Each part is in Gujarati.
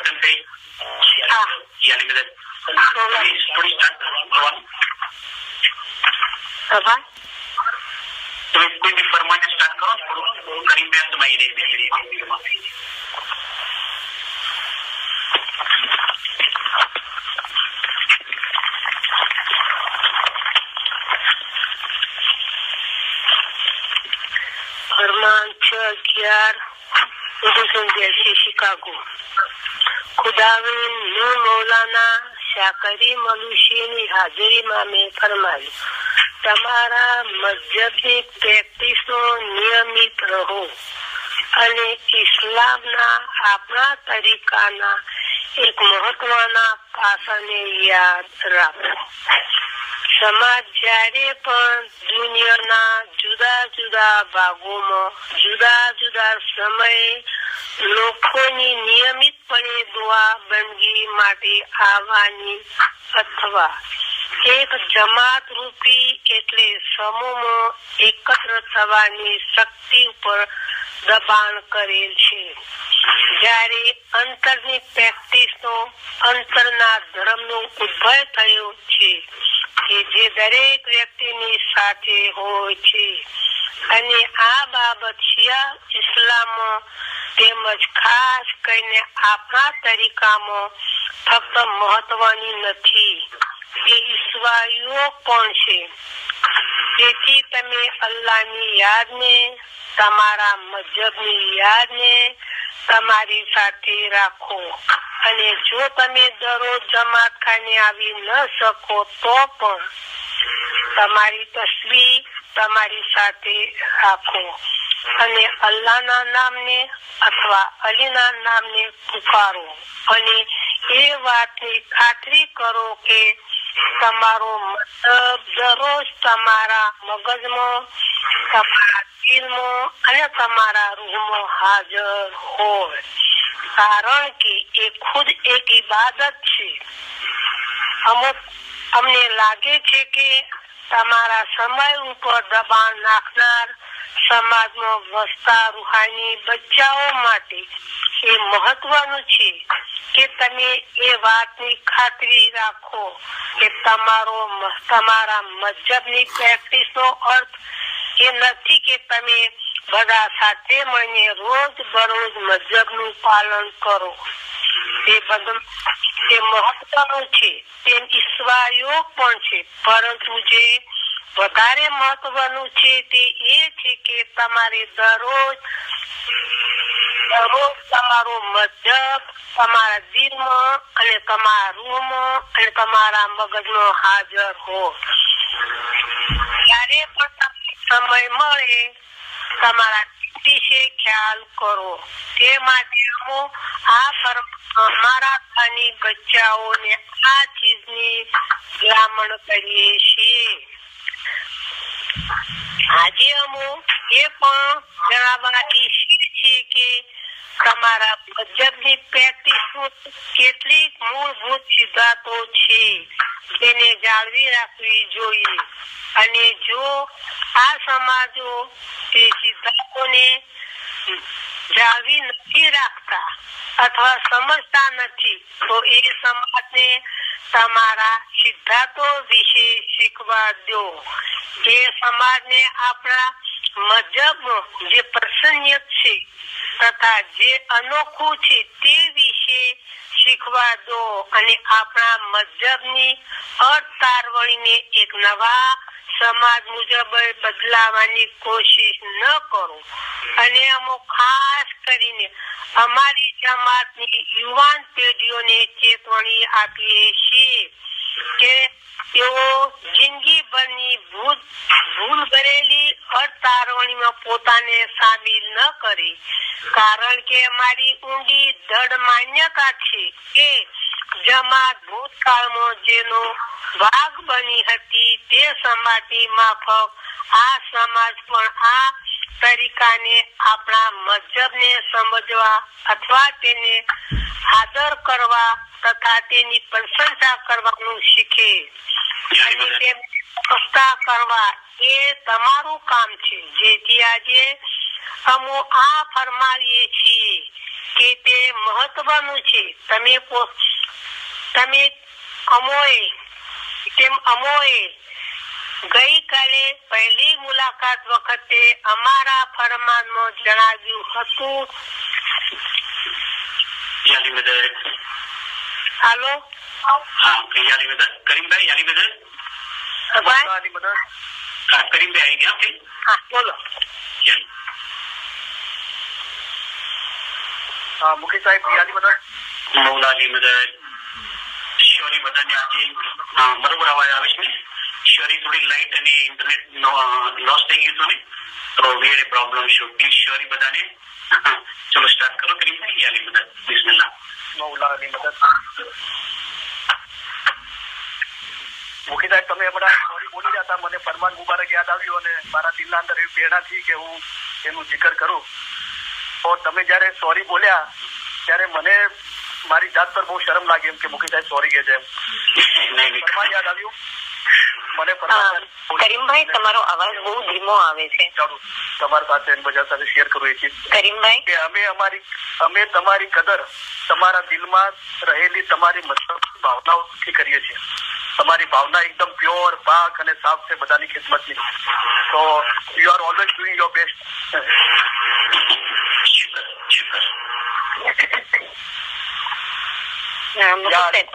વતન થઈ યાની મદદ થોડી સ્ટાર્ટ કરવાનું તમે કોઈ भी फरमाने स्टार्ट करो થોડું કરી બેન તમારી રે फरमान 6/11/1982 शिकागो। खुदावंद नूर मौलाना शाकरी मलूशीની હાજરીમાં મેં ફરમાવ્યું, તમારા મજહબની પ્રેક્ટિસનો નિયમિત રહો અને ઇસ્લામના આપણા તરીકાના એક મહત્વના પાસાને યાદ રાખો। સમાજ જ્યારે પણ દુનિયાના જુદા જુદા ભાગોમાં જુદા જુદા સમયે લોકોની નિયમિતપણે દુઆ બંદગી માટે આવવાની અથવા એક જમાત રૂપી એટલે સમૂહમાં એકત્ર થવાની શક્તિ ઉપર દબાણ કરેલ છે। જ્યારે અંતરની પ્રેક્ટિસનો અંતરના ધર્મનો ઉદ્ભવ થયો છે કે જે દરેક વ્યક્તિની સાથે હોય છે અને આ બાબત શિયા ઇસ્લામમાં તેમજ ખાસ કરીને આપણા તરીકામાં ફક્ત મહત્વની નથી, તે ઈશ્વરીય પણ છે। તેથી તમે અલ્લાહની યાદને તમારા મજહબની યાદને તમારી સાથે રાખો અને જો તમે દરરોજ જમાત ખાને આવી ન શકો તો પણ તમારી તસબીહ તમારી સાથે રાખો અને અલ્લાહના નામને અથવા અલીના નામને પુકારો અને એ વાતની ખાતરી કરો કે તમારો મતલબ દરરોજ તમારા મગજમાં, તમારા દિલમાં અને તમારા રૂહમાં હાજર હોય, કારણ કે એ ખુદ એક ઇબાદત છે। અમને લાગે છે કે તમારા સમય ઉપર દબાણ નાખનાર સમાજમાં વસતા રૂહાની બચ્ચાઓ માટે એ મહત્વનું છે કે તમે એ વાતની ખાતરી રાખો કે તમારા મજહબની પ્રેક્ટિસનો અર્થ એ નથી કે તમે બધા સાથે મળીને રોજ બરોજ મજહબનું પાલન કરો। તે મહત્વનું છે, તેમ ઈશ્વરીય પણ છે, પરંતુ જે વધારે મહત્વનું છે તે એ છે કે તમારે દરરોજ તમારો મજહબ તમારા દિલમાં અને તમારા રૂહમાં અને તમારા મગજમાં હાજર હો। જ્યારે પણ સમય મળે તમારા વિશે ખ્યાલ કરો। તે માટે અમારા ખાની બચ્ચાઓને આ ચીજની ભલામણ કરીએ છીએ। આજે અમે એ પણ જણાવવા ઈચ્છીએ છીએ કે તમારા મજહબની પ્રેક્ટિસમાં કેટલીક મૂળભૂત સિદ્ધાંતો છે તેને જાળવી રાખવી જોઈએ અને જો આ સમાજો તે સિદ્ધાંતોને જાળવી નથી રાખતા અથવા સમજતા નથી તો એ સમાજને તમારા સિદ્ધાંતો વિશે શીખવા દો। એ સમાજને આપણા મજહબનું જે પ્રસન્નત છે તથા જે અનોખું છે તે વિશે શીખવા દો અને આપણા મજહબની અર્થ તારવણીને એક નવા સમાજ મુજબ બદલાવાની કોશિશ ન કરો। અને અમે ખાસ કરીને અમારી જમાતની યુવાન પેઢીઓને ચેતવણી આપીએ છીએ કે તેઓ જિંદગીભરની ભૂલ ભરેલી અર્થ તારવણીમાં પોતાને સામેલ ન કરે, કારણ કે અમારી ઊંડી દૃઢ માન્યતા છે કે જમાત ભૂતકાળમાં જેનો ભાગ બની હતી તે સમાજની માફક આ સમાજ પણ આ તરીકાને આપણા મજહબને સમજવા અથવા તેને આદર કરવા તથા તેની પ્રશંસા કરવાનું શીખે અને તેમને સ્પષ્ટતા કરવા એ તમારું કામ છે। જેથી આજે અમે આ ફરમાવીએ છીએ કે તે મહત્વનું છે. અમોએ ગઈકાલે પહેલી મુલાકાત વખતે અમારા ફરમાનમાં જણાવ્યું હતું. હાલો, કરીમભાઈ યાની બદલ કરીમભાઈ આવી ગયા. હા બોલો. મુખી સાહેબ યાદી મદદ મૌલાલી મદદ શોરી બધાને આજે બરોબર અવાજ આવે છે ને? શોરી થોડી લાઇટ અને ઇન્ટરનેટ લોસ થઈ ગયું હતું ને, તો વી હેડ એ પ્રોબ્લેમ. શો પ્લીઝ શોરી બધાને. ચલો સ્ટાર્ટ કરો. કરીમભાઈ યાલી મદદ બિસ્મિલ્લાહ. મૌલાની મદદ. મુખી સાહેબ તમે હમણાં સોરી બોલી રહ્યા હતા, મને ફરમાન મુબારક યાદ આવ્યું અને મારા દિલના અંદર એવી પ્રેરણા થઈ કે હું એનું જિકર કરું. તો તમે જયારે સોરી બોલ્યા ત્યારે મને મારી જાત પર બહુ શરમ લાગી એમ કે મુખી સાહેબ સોરી કે છે એમ. ફરમાન યાદ આવ્યું મને. કરીમભાઈ તમારો અવાજ બહુ ધીમો આવે છે. ચાલો તમારી સાથે બધા સાથે શેર કરું એ ચીજ કરીમભાઈ કે અમે તમારી કદર તમારા દિલમાં રહેલી તમારી ભાવનાઓથી કરીએ છીએ. તમારી ભાવના એકદમ પ્યોર, પાક અને સાફ છે બધાની ખિદમતની. તો you are always doing your best.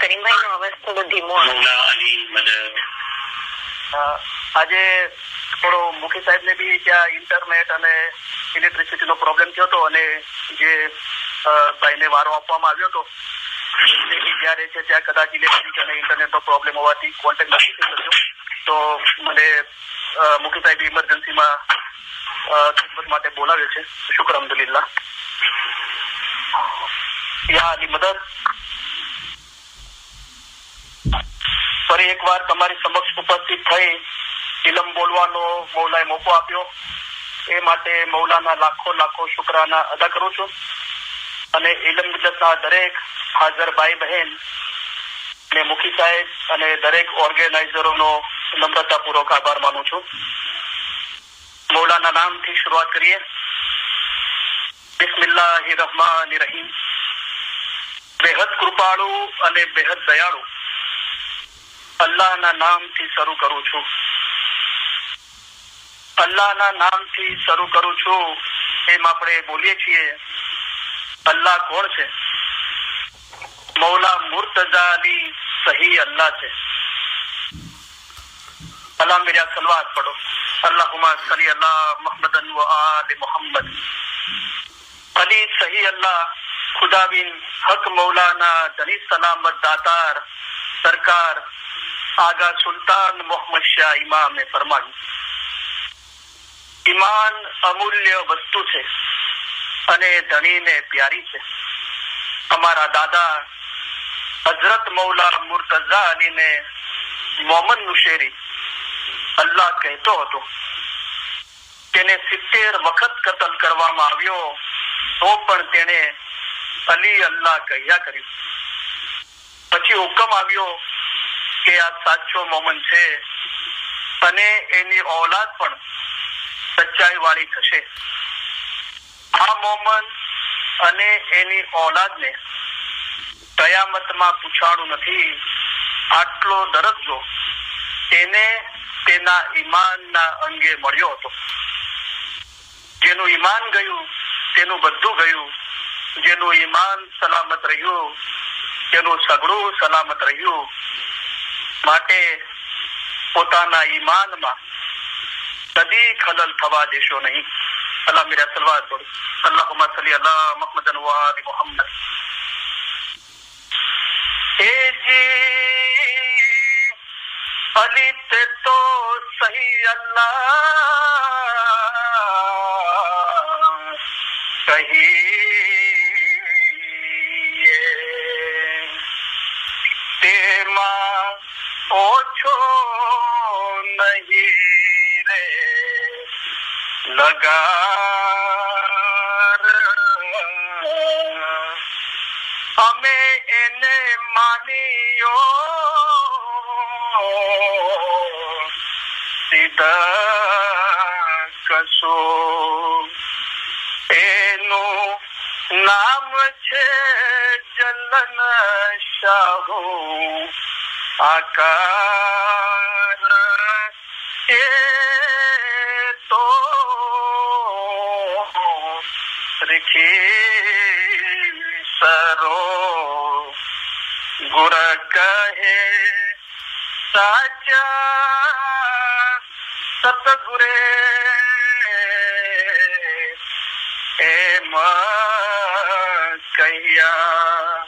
Karimbhai નો અવાજ થોડો ધીમો. આજે થોડો મુખી સાહેબ ને બી ત્યાં ઇન્ટરનેટ અને ઇલેક્ટ્રિસિટી નો પ્રોબ્લેમ થયો હતો અને જે ભાઈને વારો આપવામાં આવ્યો હતો જયારે છે ત્યાં કદાચ ઇલેક્ટ્રિક અને ઇન્ટરનેટ નો પ્રોબ્લેમ હોવાથી કોન્ટેક્ટ નથી થઈ શક્યો. તો મને મુખી સાહેબ ઇમરજન્સીમાં ખિદમત માટે બોલાવ્યો છે. શુક્ર અલ્હમ્દુલિલ્લાહ. યા અલી મદદ. ફરી એકવાર તમારી સમક્ષ ઉપસ્થિત થઈ ઇલમ બોલવાનો મૌલાએ મોકો આપ્યો એ માટે મૌલાના લાખો લાખો શુક્રાના અદા કરું છું અને ઇલમ મિલ્લતના દરેક હાજર ભાઈ બહેન ને મુખી સાહેબ અને દરેક ઓર્ગેનાઇઝરોનો નમ્રતાપૂર્વક આભાર માનું છું. મૌલાના નામથી શરૂઆત કરીએ. બિસ્મિલ્લાહિર રહમાનિર રહીમ. બેહદ કૃપાળુ અને બેહદ દયાળુ અલ્લાહના નામથી શરૂ કરું છું. અલ્લાહના નામથી શરૂ કરું છું. એમ આપણે બોલીએ છીએ. અલ્લાહ કોણ છે? મૌલા મુર્તઝા અલી સહી અલ્લાહ છે. અલ્લાહ મેરા સલવાત પઢો. અલ્લાहुम्मा सल्ली अला मुहम्मदन व आले मोहम्मद. अली सही अल्लाह खुदाबिन हक मौलाना धनी सलामत दातार सरकार आगा सुल्तान मोहम्मद शाह इमाम ने फरमाયું, ईमान अमूल्य वस्तु છે અને ધણીને પ્યારી છે. અમારા દાદા હજરત મૌલા મુર્તઝા અલીને મોહમ્મદ નુશેરી અલ્લાહ કહેતો હતો. તેને 70 વખત કતલ કરવામાં આવ્યો તો પણ તેને અલી અલ્લાહ કહ્યા કર્યું. પછી હુકમ આવ્યો કે આ સાચો મોમન છે અને એની औलाद પણ સચ્ચાઈ વાળી થશે. આ મોમન અને એની औलादને કયામતમાં પૂછાણું નથી. આટલો દરજ્જો તેને તેના ઈમાનના અંગે મળ્યો હતો. જેનું ઈમાન ગયું તેનું બધું ગયું. જેનું ઈમાન સલામત રહ્યું તેનું સગડું સલામત રહ્યું. માટે પોતાના ઈમાનમાં કદી ખલલ થવા દેશો નહીં. અલ્લાહ મેરા સલવાત પઢો. અલ્લાहुम्मा सल्ली अला मुहम्मदन व आले मोहम्मद. ए जी अली ते तो सही अल्लाह कहिए तेमा ओछो नहीं रे લગાર. અમે એને માનીયો સીધા કશો એનું નામ છે જલન શાહો આકાર એ તો રીખી સરો ગુર કહે સાચા સતગુરે એમ કહિયા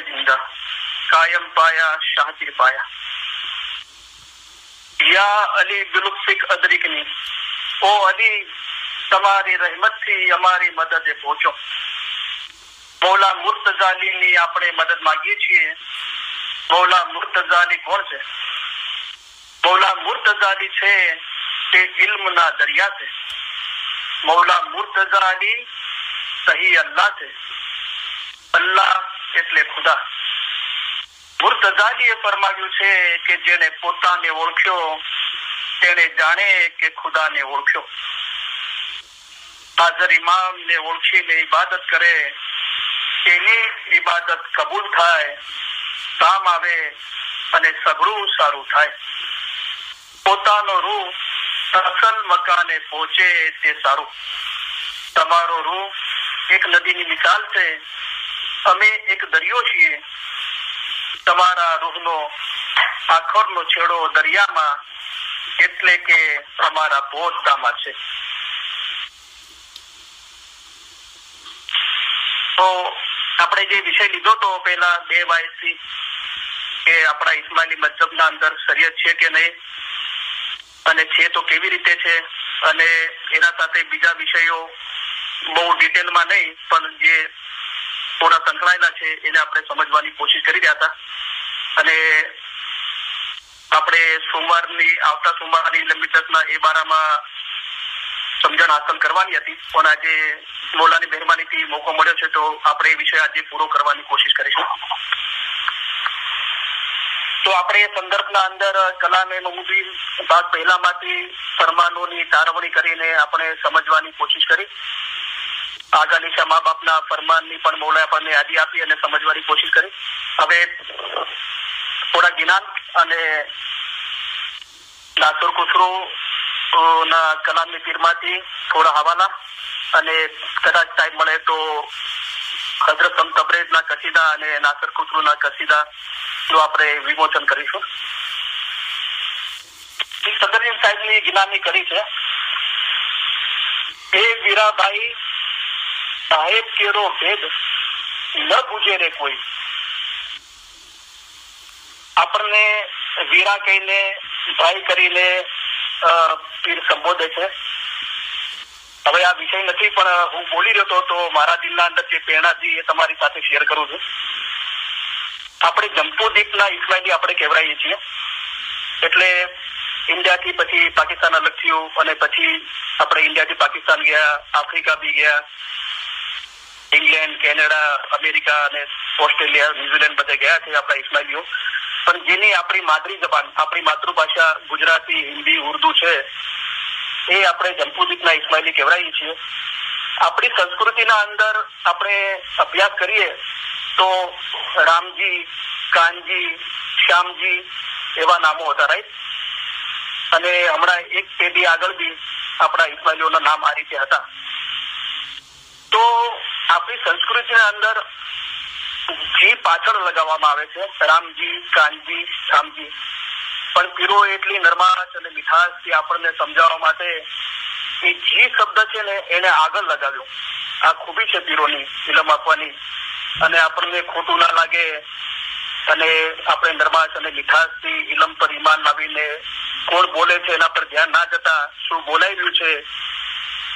જિંદા કાયમ પાયા શાહતીર પાયા યા અલી બિલુફિક અદરિકની ઓ અલી તમારી રહેમતથી અમારી મદદે પહોંચો. મૌલા મુર્તઝાલીની આપણે મદદ માંગીએ છીએ. મૌલા મુર્તઝાલી કોણ છે? મૌલા મુર્તઝાલી છે તે ઇલ્મના દરિયા છે. મૌલા મુર્તઝાલી સહી અલ્લાહ છે. અલ્લાહ એટલે ખુદા. મુર્તઝાલીએ ફરમાવ્યું છે કે જેને પોતાને ઓળખ્યો તેને જાણે કે ખુદાને ઓળખ્યો. હાજર ઇમામને ઓળખીને ઇબાદત કરે તેની ઇબાદત કબૂલ થાય, કામ આવે અને સઘળું સારું થાય. પોતાનો રૂહ અસલ મકાને પહોંચે તે સારું. તમારો રૂહ એક નદીની મિસાલ છે. અમે એક દરિયો છીએ. તમારા રૂહનો આખરનો છેડો દરિયામાં એટલે કે અમારા પોતામાં છે. તો આપણે જે વિષય લીધો તો પેલા 2 વાયથી કે આપણા ઇસ્માઇલી મજહબના અંદર શરીયત છે કે નહીં અને છે તો કેવી રીતે છે, અને એના સાથે બીજા વિષયો બહુ ડિટેલમાં નહીં પણ જે થોડા સંકળાયેલા છે એને આપણે સમજવાની કોશિશ કરી રહ્યા હતા. અને આપણે આવતા સોમવારની લંબી એ બારામાં સમજણ હાંસલ કરવાની હતી, પણ આજે મૌલાની મહેરબાનીથી મોકો મળ્યો છે તો આપણે એ વિષય આજે પૂરો કરવાની કોશિશ કરીશું. તો આપણે એ સંદર્ભના અંદર કલામે મહમૂદી ભાગ પહેલામાંથી ફરમાનોની તારવણી કરીને આપણે સમજવાની કોશિશ કરી. આગાલીશા મા બાપના ફરમાનની પણ મૌલાએ આપણને યાદી આપી અને સમજવાની કોશિશ કરી. હવે થોડા જ્ઞાન અને નાસુર ખુસરો ના કલામની પીરમાંથી થોડા હવાલા અને કદાચ ટાઈમ મળે તો હજરત તબરેજના કસીદા અને નાસર ખુસરોના કસીદા નું આપણે વિમોચન કરીશું. સદરજી સાહેબની જ્ઞાનની કરી છે. હે વીરાભાઈ સાહેબ કેરો ભેદ ન બુજે રે કોઈ. આપણને વીરા કહીને ભાઈ કરીને પીર સંબોધે છે. હવે આ વિષય નથી પણ હું બોલી રહ્યો હતો તો મારા દિલના અંદર જે પ્રેરણાથી એ તમારી સાથે શેર કરું છું. આપણે જંબુદ્વીપના ઇસ્માઇલી આપણે કહેવાઈએ છીએ. એટલે ઇન્ડિયાથી પછી પાકિસ્તાન અલગ થયું અને પછી આપણે ઇન્ડિયાથી પાકિસ્તાન ગયા, આફ્રિકા બી ગયા, ઇંગ્લેન્ડ, કેનેડા, અમેરિકા અને ઓસ્ટ્રેલિયા, ન્યુઝીલેન્ડ બધે ગયા છે આપણા ઇસ્માઇલીઓ. પણ જેની આપણી માદરી જબાન, આપણી માતૃભાષા ગુજરાતી, હિન્દી, ઉર્દુ છે એ આપણે જંબુદ્વીપના ઇસ્માઇલી કહેવાઈએ છીએ. આપણી સંસ્કૃતિના અંદર આપણે અભ્યાસ કરીએ તો રામજી, કાનજી, શ્યામજી એવા નામો હતા, રાઈટ. અને હમણાં એક પેઢી આગળ બી આપણા ઇસ્માઇલીઓના નામ આ રીતે હતા. તો આપણી સંસ્કૃતિના અંદર જી પાછળ લગાવવામાં આવે છે, રામજી, કાનજી, શ્યામજી. પણ પીરો એટલી નરમાશ અને મીઠાશથી આપણને સમજાવવા માટે એ જી શબ્દ છે ને એને આગળ લગાવ્યો. આ ખૂબી છે પીરોની ઇલમ આપવાની. અને આપણને ખોટું ના લાગે અને આપણે નરમાશ અને મીઠાશથી ઇલમ પર ઈમાન લાવીને કોણ બોલે છે એના પર ધ્યાન ના જતા શું બોલાઈ રહ્યું છે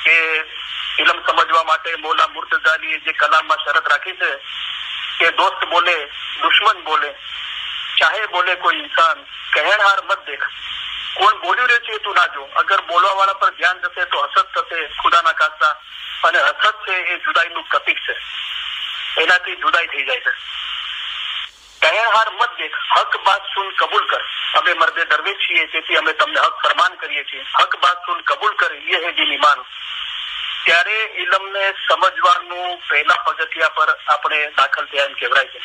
કે ઇલમ સમજવા માટે મૌલા મુર્તઝાલીએ જે કલામમાં શરત રાખી છે કે દોસ્ત બોલે દુશ્મન બોલે ચાહે બોલે કોઈ ઇન્સાન કહેણહાર મત દેખ. કોણ બોલી રહ્યું છે તું ના જો. અગર બોલવા વાળા પર ધ્યાન જશે તો હસદ થશે ખુદાના ખાસ્તા. અને હસદ છે એ જુદાઈનું પ્રતીક છે, એનાથી જુદાઈ થઈ જાય છે. કહેણહાર મત દેખ, હક બાત સુન કબૂલ કર. અમે મર્દે દરવેશ છીએ તેથી અમે તમને હક ફરમાન કરીએ છીએ. હક બાત સુન કબૂલ કર, યે હે દિન ઈમાન. ત્યારે ઇલમને સમજવાનું પહેલા પગથિયા પર આપણે દાખલ થયા એમ કહેવાય છે.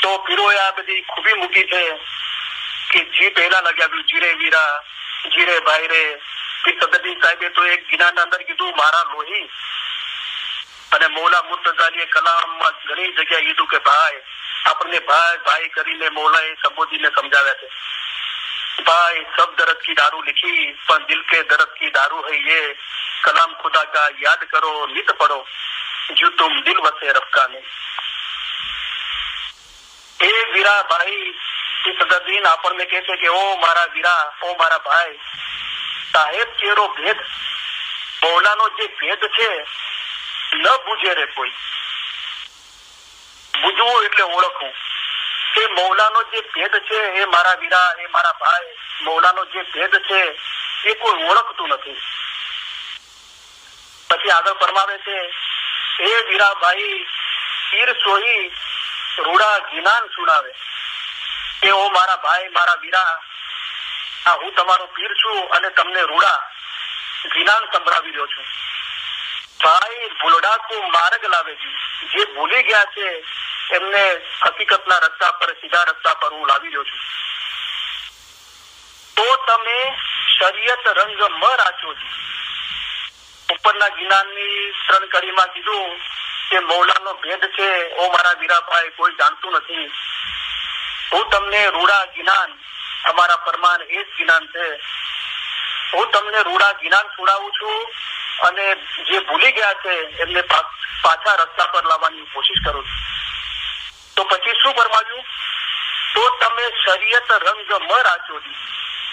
તો પીરોએ આ બધી ખૂબી મૂકી છે કે જે પહેલા લગાવ્યું જીરે વીરા જીરે ભાઈ રે. સદરદી સાહેબે તો એક ગિનાના અંદર કીધું મારા લોહી, અને મૌલા મુર્તઝાલીએ કલામમાં ઘણી જગ્યાએ કીધું કે ભાઈ, આપણને ભાઈ ભાઈ કરીને મૌલાએ સંબોધીને સમજાવ્યા છે. भाई सब दर्द की दारू लिखी पर दिल के दर्द की दारू है ये, कलाम खुदा का याद करो नित पढ़ो जो तुम दिल वसे रफ्का में. એ વીરા ભાઈ સદરદીન આપણને કહે છે કે ઓ મારા વીરા, ઓ મારા ભાઈ, સાહેબ કેરો ભેદ, મૌલાનો જે ભેદ છે ન બુજે રે કોઈ. બુજવું એટલે ઓળખવું. એ મૌલાનો જે ભેદ છે એ મારા વીરા, એ મારા ભાઈ, મૌલાનો જે ભેદ છે એ કોઈ ઓળખતું નથી. પછી આગળ ફરમાવે છે એ વીરા ભાઈ પીર સોહી રૂડા ગિનાન સુનાવે. કે ઓ મારા ભાઈ, મારા વીરા, આ હું તમારો પીર છું અને તમને રૂડા ગિનાન સંભળાવી રહ્યો છું. ભાઈ ભૂલડા કો માર્ગ લાવે છે, જે ભૂલી ગયા છે એમને હકીકતના રસ્તા પર, સીધા રસ્તા પર હું લાવી રહ્યો છું. તો તમે શરીયત રંગ મ રાચો. ઉપરના ગિનાનની 3 કડીમાં કીધું કે મૌલાનો ભેદ છે ઓ મારા વીરાભાઈ કોઈ જાણતું નથી. હું તમને રૂડા ગિનાન, અમારા ફરમાન એ જ ગિનાન છે, હું તમને રૂડા ગિનાન છોડાવું છું અને જે ભૂલી ગયા છે એમને પાછા રસ્તા પર લાવવાની કોશિશ કરું છું. તો પછી શું ફરમાવ્યું? તો તમે શરીયત રંગ મ રાચો.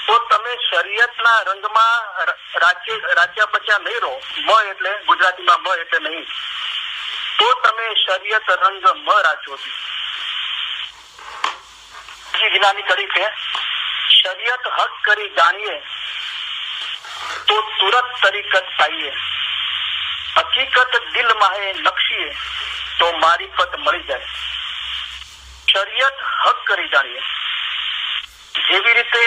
તો તમે શરીયતના રંગમાં રાચ્યા બચ્યા નહીં રહો. મ એટલે ગુજરાતીમાં મ એટલે નહીં. તો તમે શરીયત રંગ મ રાચો. બીજી વિનાની કડી છે શરીયત હક કરી જાણીએ તો તુરત તરીકત પાઈએ, હકીકત દિલ માહે નકશીએ તો મારીફત મળી જાય. શરીયત હક કરી જાણીએ. જેવી રીતે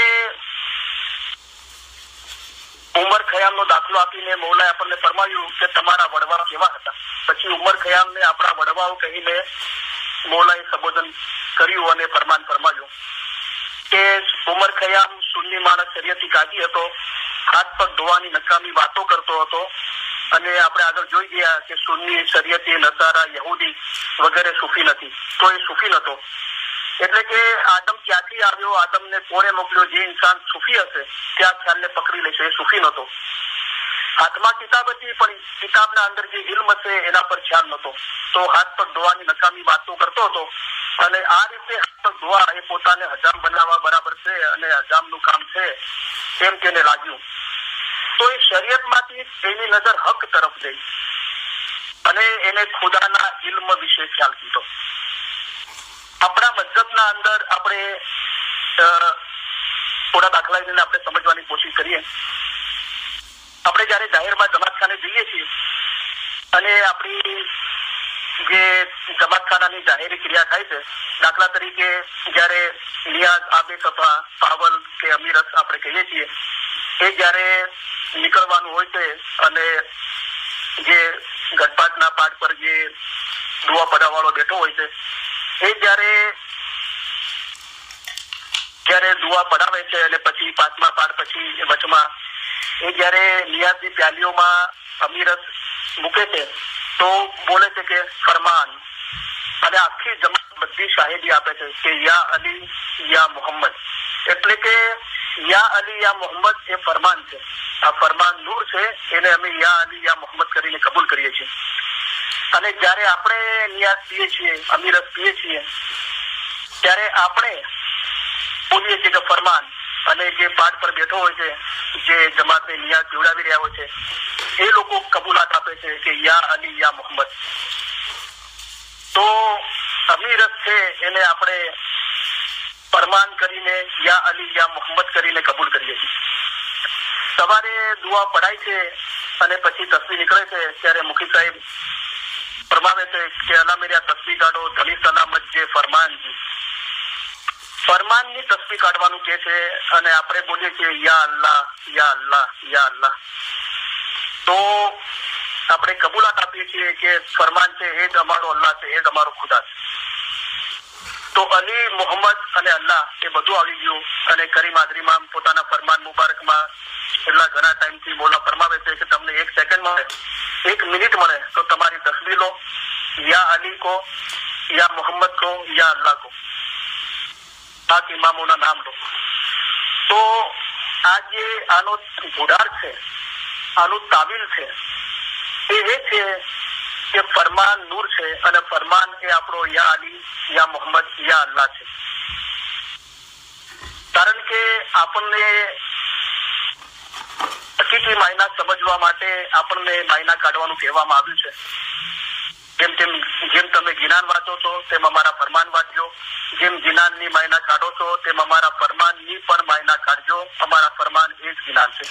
ઉમર ખયામનો દાખલો આપીને મૌલાએ આપણને ફરમાવ્યું કે તમારા વડવાઓ કેવા હતા. પછી ઉમર ખયામને આપણા વડવાઓ કહીને મૌલાએ સંબોધન કર્યું અને ફરમાન ફરમાવ્યું કે ઉમર ખયામ સુન્ની માણસ, શરીયતી કાજી હતો, હાથ પગ ધોવાની નકામી વાતો કરતો હતો. અને આપણે આગળ જોઈ ગયા કે સુન્ની, શરીયતી, નસારા, યહૂદી વગેરે સૂફી નથી. તો એ સૂફી નતો. એટલે કે આદમ ક્યાંથી આવ્યો, આદમને કોણે મોકલ્યો, જે ઇન્સાન સૂફી હશે ત્યાં ખ્યાલને પકડી લેશે. એ સૂફી નતો. હાથમાં કિતાબ હતી પણ કિતાબના અંદર જે ઇલ્મ છે એના પર ખ્યાલ નતો. તો હાથ પગ ધોવાની નકામી વાતો કરતો હતો. અને આ રીતે હાથ પગ ધોવા એ પોતાને હજામ બનાવવા બરાબર છે અને હજામનું કામ છે એમ તેને લાગ્યું. તો એ શરીયતમાંથી એની નજર હક તરફ ગઈ અને એને ખુદાના ઇલ્મ વિશે ખ્યાલ કીધો. આપણા મજહબના અંદર આપણે થોડા દાખલા લઈને આપણે સમજવાની કોશિશ કરીએ. આપણે જયારે જાહેરમાં જમાતખાને જઈએ છીએ અને આપણી જે જમાતખાનાની જાહેરી ક્રિયા થાય છે, દાખલા તરીકે જયારે નિયાઝ, આબે સફા, પાવલ કે અમીરસ આપણે કહીએ છીએ, એ જયારે નીકળવાનું હોય છે અને જે ગઢપાટના પાઠ પર જે દુઆ પડાવવાળો બેઠો હોય છે એ જયારે દુઆ પડાવે છે અને પછી 5મા પાઠ પછી વચમાં એ જયારે નિયાઝની પ્યાલીઓમાં અમીરસ મૂકે છે તો બોલે છે કે ફરમાન, અને આખી જમાત બધી શાહિદી આપે છે કે યા અલી યા મોહમ્મદ. એટલે કે યા અલી યા મોહમ્મદ એ ફરમાન છે. આ ફરમાન નૂર છે, એને અમે યા અલી યા મોહમ્મદ કરીને કબૂલ કરીએ છીએ. અને જયારે આપણે નિયાઝ પીએ છીએ, અમીરસ પીએ છીએ, ત્યારે આપણે બોલીએ છીએ કે ફરમાન. અને જે પાઠ પર બેઠો હોય છે, જે જમાતને નિયાઝ પીવડાવી રહ્યા હોય છે, એ લોકો કબૂલાત આપે છે કે યા અલી યા મોહમ્મદ. તો અમીરત છે એને આપણે ફરમાન કરીને યા અલી યા મોહમ્મદ કરીને કબૂલ કરીએ છીએ. સવારે દુઆ પડાય છે અને પછી તસબીહ નીકળે છે ત્યારે મુખી સાહેબ ફરમાવે છે કે અલા મેરી આ તસબીહ કાઢો, ધની સલામત જે ફરમાનજી. ફરમાનની તસબીહ કાઢવાનું કે છે અને આપણે બોલીએ છીએ યા અલ્લાહ યા અલ્લાહ યા અલ્લાહ. તો આપણે કબૂલાત આપીએ છીએ કે ફરમાન છે એ જ અમારો અલ્લાહ છે, એ જ અમારો ખુદા છે. તો અલી, મોહમ્મદ અને અલ્લાહ એ બધું આવી ગયું. અને કરીમ આદરીમાં પોતાના ફરમાન મુબારકમાં એટલા ઘણા ટાઈમથી મોલા ફરમાવે છે કે તમને 1 સેકન્ડ મળે, 1 મિનિટ મળે તો તમારી તસ્બીહ લો, યા અલી કો, યા મોહમ્મદ કો, યા અલ્લાહ કો, 7 ઇમામોના નામ લો. તો આ જે આનો ગુડાર છે, આનું તાવીલ છે, એ છે કે ફરમાન નૂર છે અને ફરમાન એ આપણો યા અલી, યા મોહમ્મદ, યા અલ્લાહ છે. કારણ કે આપણને હકીકી માયના સમજવા માટે આપણને માયના કાઢવાનું કહેવામાં આવ્યું છે. જેમ તમે જ્ઞાન વાંચો છો તેમ અમારા ફરમાન વાંચજો, જેમ જ્ઞાનની માયના કાઢો છો તેમ અમારા ફરમાનની પણ માયના કાઢજો. અમારા ફરમાન એ જ જ્ઞાન છે.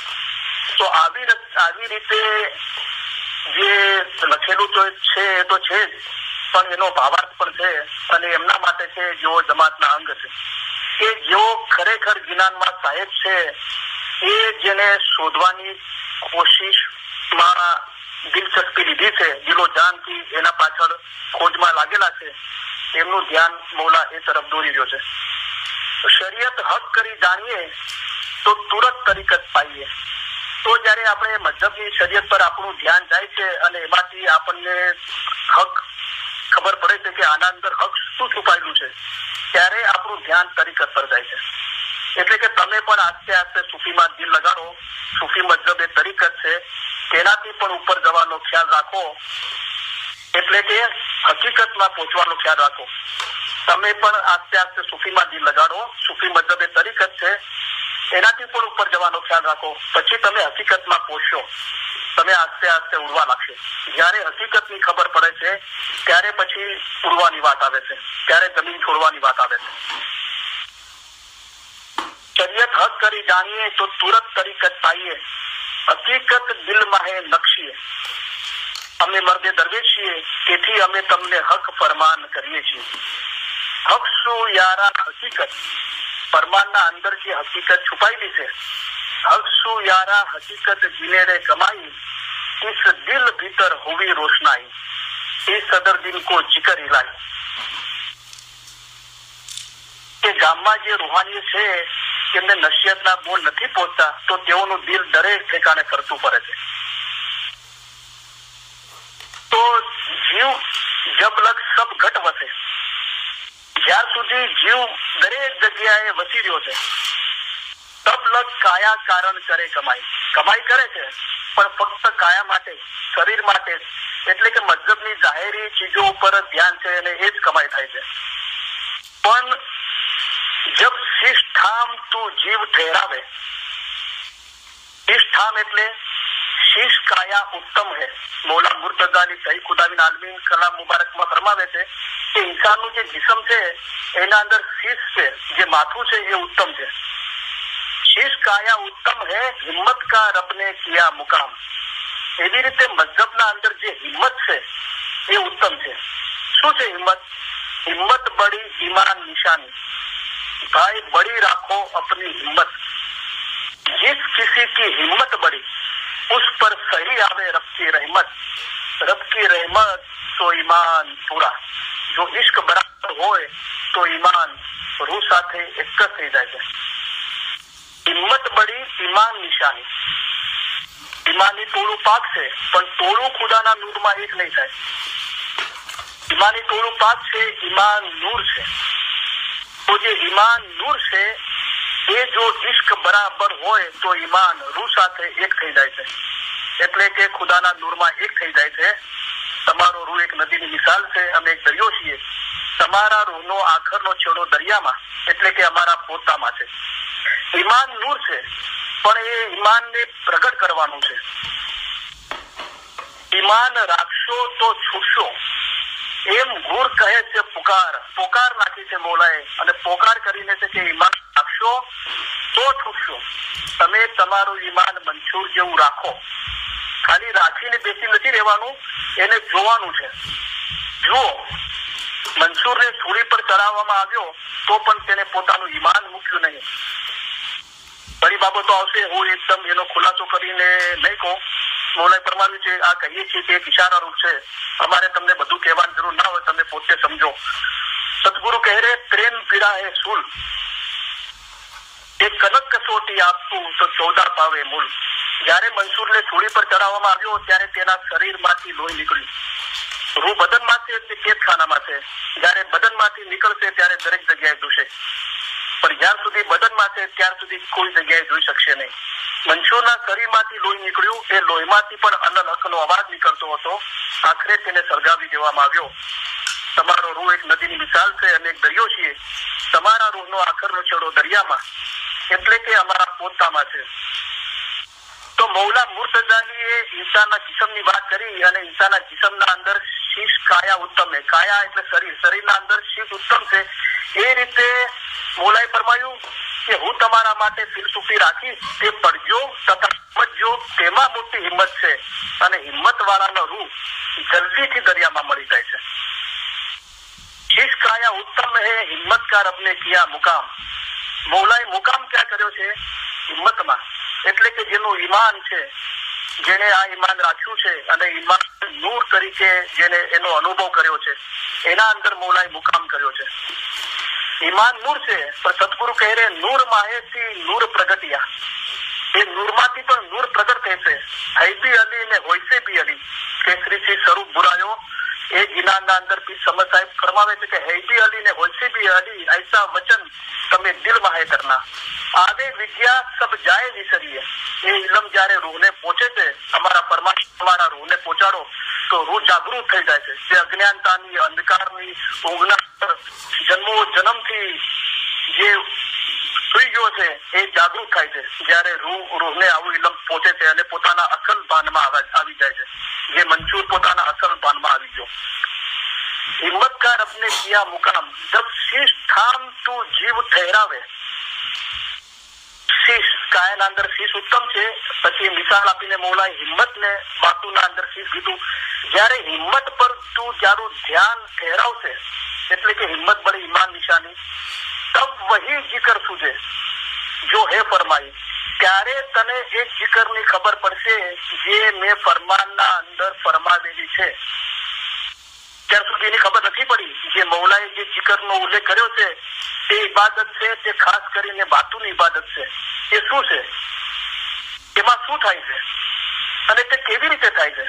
તો આવી રીતે જે લખેલું તો છે એ તો છે જ, પણ એનો ભાવાર્થ પણ છે અને એમના માટે છે જેઓ જમાતના અંગ છે, કે જેઓ ખરેખર જ્ઞાનમાં સાહેબ છે, એ જેને શોધવાની કોશિશમાં દિલચસ્પી લીધી છે, દિલો જાનથી એના પાછળ ખોજમાં લાગેલા છે, એમનું ધ્યાન મૌલા એ તરફ દોરી રહ્યો છે. શરીયત હક કરી જાણીએ તો તુરત તરીકત પાઈએ. તો જયારે આપણે મજહબની શરીયત પર આપણું ધ્યાન જાય છે અને એમાંથી આપણને હક ખબર પડે છે કે આના અંદર હક શું છુપાયેલું છે, ત્યારે આપણું ધ્યાન તરીકત પર જાય છે. એટલે કે તમે પણ આસ્તે આસ્તે સૂફીમાં દિલ લગાડો. સૂફી મજહબ એ તરીકત છે, તેનાથી પણ ઉપર જવાનો ખ્યાલ રાખો. એટલે કે હકીકતમાં પહોંચવાનો ખ્યાલ રાખો. તમે પણ આસ્તે આસ્તે સૂફીમાં દિલ લગાડો. સૂફી મજહબ એ તરીકત છે, એનાથી પણ ઉપર જવાનો ખ્યાલ રાખો. પછી તમે હકીકતમાં પહોંચશો. તમે આસ્તે આસ્તે ઉડવા લાગશે. જયારે હકીકતની ખબર પડે છે ત્યારે પછી ઉડવાની વાત આવે છે, ત્યારે જમીન છોડવાની વાત આવે છે. શરીયત હક કરી જાણીએ તો તુરત તરીકત પાઈએ, હકીકત દિલમાં હે નકશીએ. અમે મર્દે દરવેશ છીએ, તેથી અમે તમને હક ફરમાન કરીએ છીએ. હક શું યારા હકીકત, ફરમાનના અંદર જે હકીકત છુપાયેલી છે. હક શું યારા હકીકત જીને કમાઈ, इस दिल भीतर हुई रोशनाई, इस सदर दिल को जिक्र इलाही. કે ગામમાં જે રૂહાની છે તેમને નસીહતના બોલ નથી પહોંચતા, તો તેઓનું દિલ દરેક ઠેકાણે ફરતું પડે છે. તો જીવ જબ લગ સબ ઘટ વસે, જ્યાર સુધી જીવ દરેક જગ્યાએ વસી રહ્યો છે, તબ લગ કાયા કારણ કરે કમાઈ કરે છે, પણ ફક્ત કાયા માટે, શરીર માટે. એટલે કે મજહબની જાહેરી ચીજો ઉપર ધ્યાન છે અને એ જ કમાઈ થાય છે. પણ જબ શીશ ઠામ તું જીવ ઠેરાવે, શીશ ઠામ એટલે શીશ કાયા ઉત્તમ હે. મૌલા મુર્તઝાની સહી ખુદાબીન આલમીન કલામ મુબારકમાં ફરમાવે છે કે ઇન્સાનનું જે જિસ્મ છે એના અંદર શીશ છે, જે માથું છે એ ઉત્તમ છે. શીશ કાયા ઉત્તમ હે, હિમ્મત કા રબને કિયા મુકામ. એવી રીતે મજહબના અંદર જે હિમ્મત છે એ ઉત્તમ છે. શું છે હિમ્મત? હિમ્મત બડી ઈમાન નિશાની. भाई बड़ी राखो अपनी हिम्मत, जिस किसी की हिम्मत बड़ी उस पर सही आवे रब की रहमत, रब की रहमत तो ईमान पूरा. जो इश्क बराबर હોય તો ઈમાન રૂહ સાથે એક જ થઈ જાય છે. હિમ્મત બડી ઈમાન નિશાની. ઈમાનની ટોળું પાકશે પણ ટોળું ખુદાના નૂરમાં એક નહીં થાય. ઈમાનની ટોળું પાકશે, ઈમાન નૂર છે. તો જે ઈમાન નૂર છે એ જો ઇશ્ક બરાબર હોય તો ઈમાન રૂહ સાથે એક થઈ જાય છે. એટલે કે ખુદાના નૂરમાં એક થઈ જાય છે. તમારો રૂહ એક નદીની મિસાલ છે, અમે એક દરિયો છીએ. તમારા રૂહનો આખરનો છેડો દરિયામાં એટલે કે અમારા પોતામાં છે. ઈમાન નૂર છે પણ એ ઈમાનને પ્રગટ કરવાનું છે. ઈમાન રાખશો તો છૂટશો એમ ગુર કહે છે. પોકાર નાખી છે મોલાએ અને પોકાર કરીને છે કે ઈમાન રાખશો તો છૂટશો. તમે તમારું ઈમાન મંસૂર જેવું રાખો. ખાલી રાખીને બેસી નથી રહેવાનું, એને જોવાનું છે. જુઓ, મંસૂરને સૂળી પર ચડાવવામાં આવ્યો તો પણ તેને પોતાનું ઈમાન મૂક્યું નહીં. ઘણી બાબતો આવશે, હું એકદમ એનો ખુલાસો કરીને નહીં કહું, મૌલાએ ફરમાવ્યું છે આ કહીએ છીએ કે એક ઇશારા રૂપ છે, અમારે તમને બધું કહેવાની જરૂર ના હોય, તમે પોતે સમજો. સદગુરુ કહે રે પ્રેમ પીડા હે સૂલ, એક કનક કસોટી આપતું તો 14 પાવે મૂલ. જયારે મંસૂરને સૂળી પર ચડાવવામાં આવ્યો ત્યારે તેના શરીરમાંથી લોહી નીકળ્યું. રૂહ બદનમાં છે તે કેદખાનામાં છે, જયારે બદનમાંથી નીકળશે ત્યારે દરેક જગ્યાએ જોશે, પણ જ્યાર સુધી બદનમાં છે ત્યાર સુધી કોઈ જગ્યાએ જોઈ શકશે નહીં. મંસૂરના શરીરમાંથી લોહી નીકળ્યું, એ લોહીમાંથી પણ અનલ હકનો અવાજ નીકળતો હતો. આખરે તેને સળગાવી દેવામાં આવ્યો. તમારો રૂહ એક નદીની મિસાલ છે અને એક દરિયો છે. તમારા રૂહનો આખરનો છેડો દરિયામાં, એટલે કે અમારા પોતામાં છે. તો મૌલા મુર્તઝાલીએ ઇન્સાનના જિસ્મની વાત કરી અને ઇન્સાનના જિસ્મના અંદર શીશ કાયા ઉત્તમ છે. કાયા એટલે શરીર, શરીરના અંદર શીશ ઉત્તમ છે. એ રીતે મૌલાએ ફરમાયું કે હું તમારા માટે ફિલસૂફી રાખીશ, તે પડજો તથા સમજજો, તેમાં મોટી હિંમત છે અને હિંમત વાળાનો રૂહ જલ્દીથી દરિયામાં મળી જાય છે. શીશ કાયા ઉત્તમ હે હિંમતકાર અપને કિયા મુકામ. મૌલાએ મુકામ ક્યાં કર્યો છે? હિંમતમાં. એટલે કે જેનું ઈમાન છે, જેને આ ઈમાન રાખ્યું છે અને ઈમાન નૂર તરીકે જેને એનો અનુભવ કર્યો છે, એના અંદર મૌલાએ મુકામ કર્યો છે. ઈમાન નૂર છે, પણ સદગુરુ કહે રે નૂર માહેથી નૂર પ્રગટિયા. એ નૂરમાંથી પણ નૂર પ્રગટ થશે. હૈબી અલી ને હોયસે બી અલી, કેસરીથી સ્વરૂપ બુરાયો. એ જ્ઞાનના અંદર પીર સમદ સાહેબ ફરમાવે છે કે હૈબી અલી ને હોયસે બી અલી, ऐसा વચન તમે દિલ માહે કરના. આવે વિદ્યા સબ જાય વિસરીએ. એ ઇલમ જયારે રૂહને પહોંચે છે, અમારા પરમાત્મા તમારા રૂહને પહોંચાડો તો રૂહ જાગૃત થઈ જાય છે. જે અજ્ઞાનતાની, અંધકારની ઊંઘના જન્મથી જે સુઈ ગયો છે એ જાગૃત થાય છે જયારે રૂહને આવું ઇલમ પહોંચે છે અને પોતાના અસલ ભાનમાં આવી જાય છે. જે મંસૂર પોતાના અસલ ભાનમાં આવી ગયો. હિંમતકાર અપને કિયા મુકામ, જબ શીશ થામ તું જીવ ઠહેરાવે. શીશ કાયાના અંદર શીશ ઉત્તમ છે. પછી મિસાલ આપીને મૌલાએ હિંમતને બાતુના અંદર શીશ કીધું. જયારે હિંમત પર તું જારું ધ્યાન ઠેરાવશે, એટલે કે હિંમત બડી ઈમાન નિશાની, તબ વહી જિકર સુજે જો હે ફરમાઈ. ત્યારે તને એક જિકરની ખબર પડશે જે મેં ફરમાનના અંદર ફરમાવેલી છે. ત્યાર સુધી એની ખબર નથી પડી. જે મૌલાએ જે જિકરનો ઉલ્લેખ કર્યો છે તે ઇબાદત છે, તે ખાસ કરીને બાતુની ઇબાદત છે. એ શું છે, એમાં શું થાય છે અને તે કેવી રીતે થાય છે,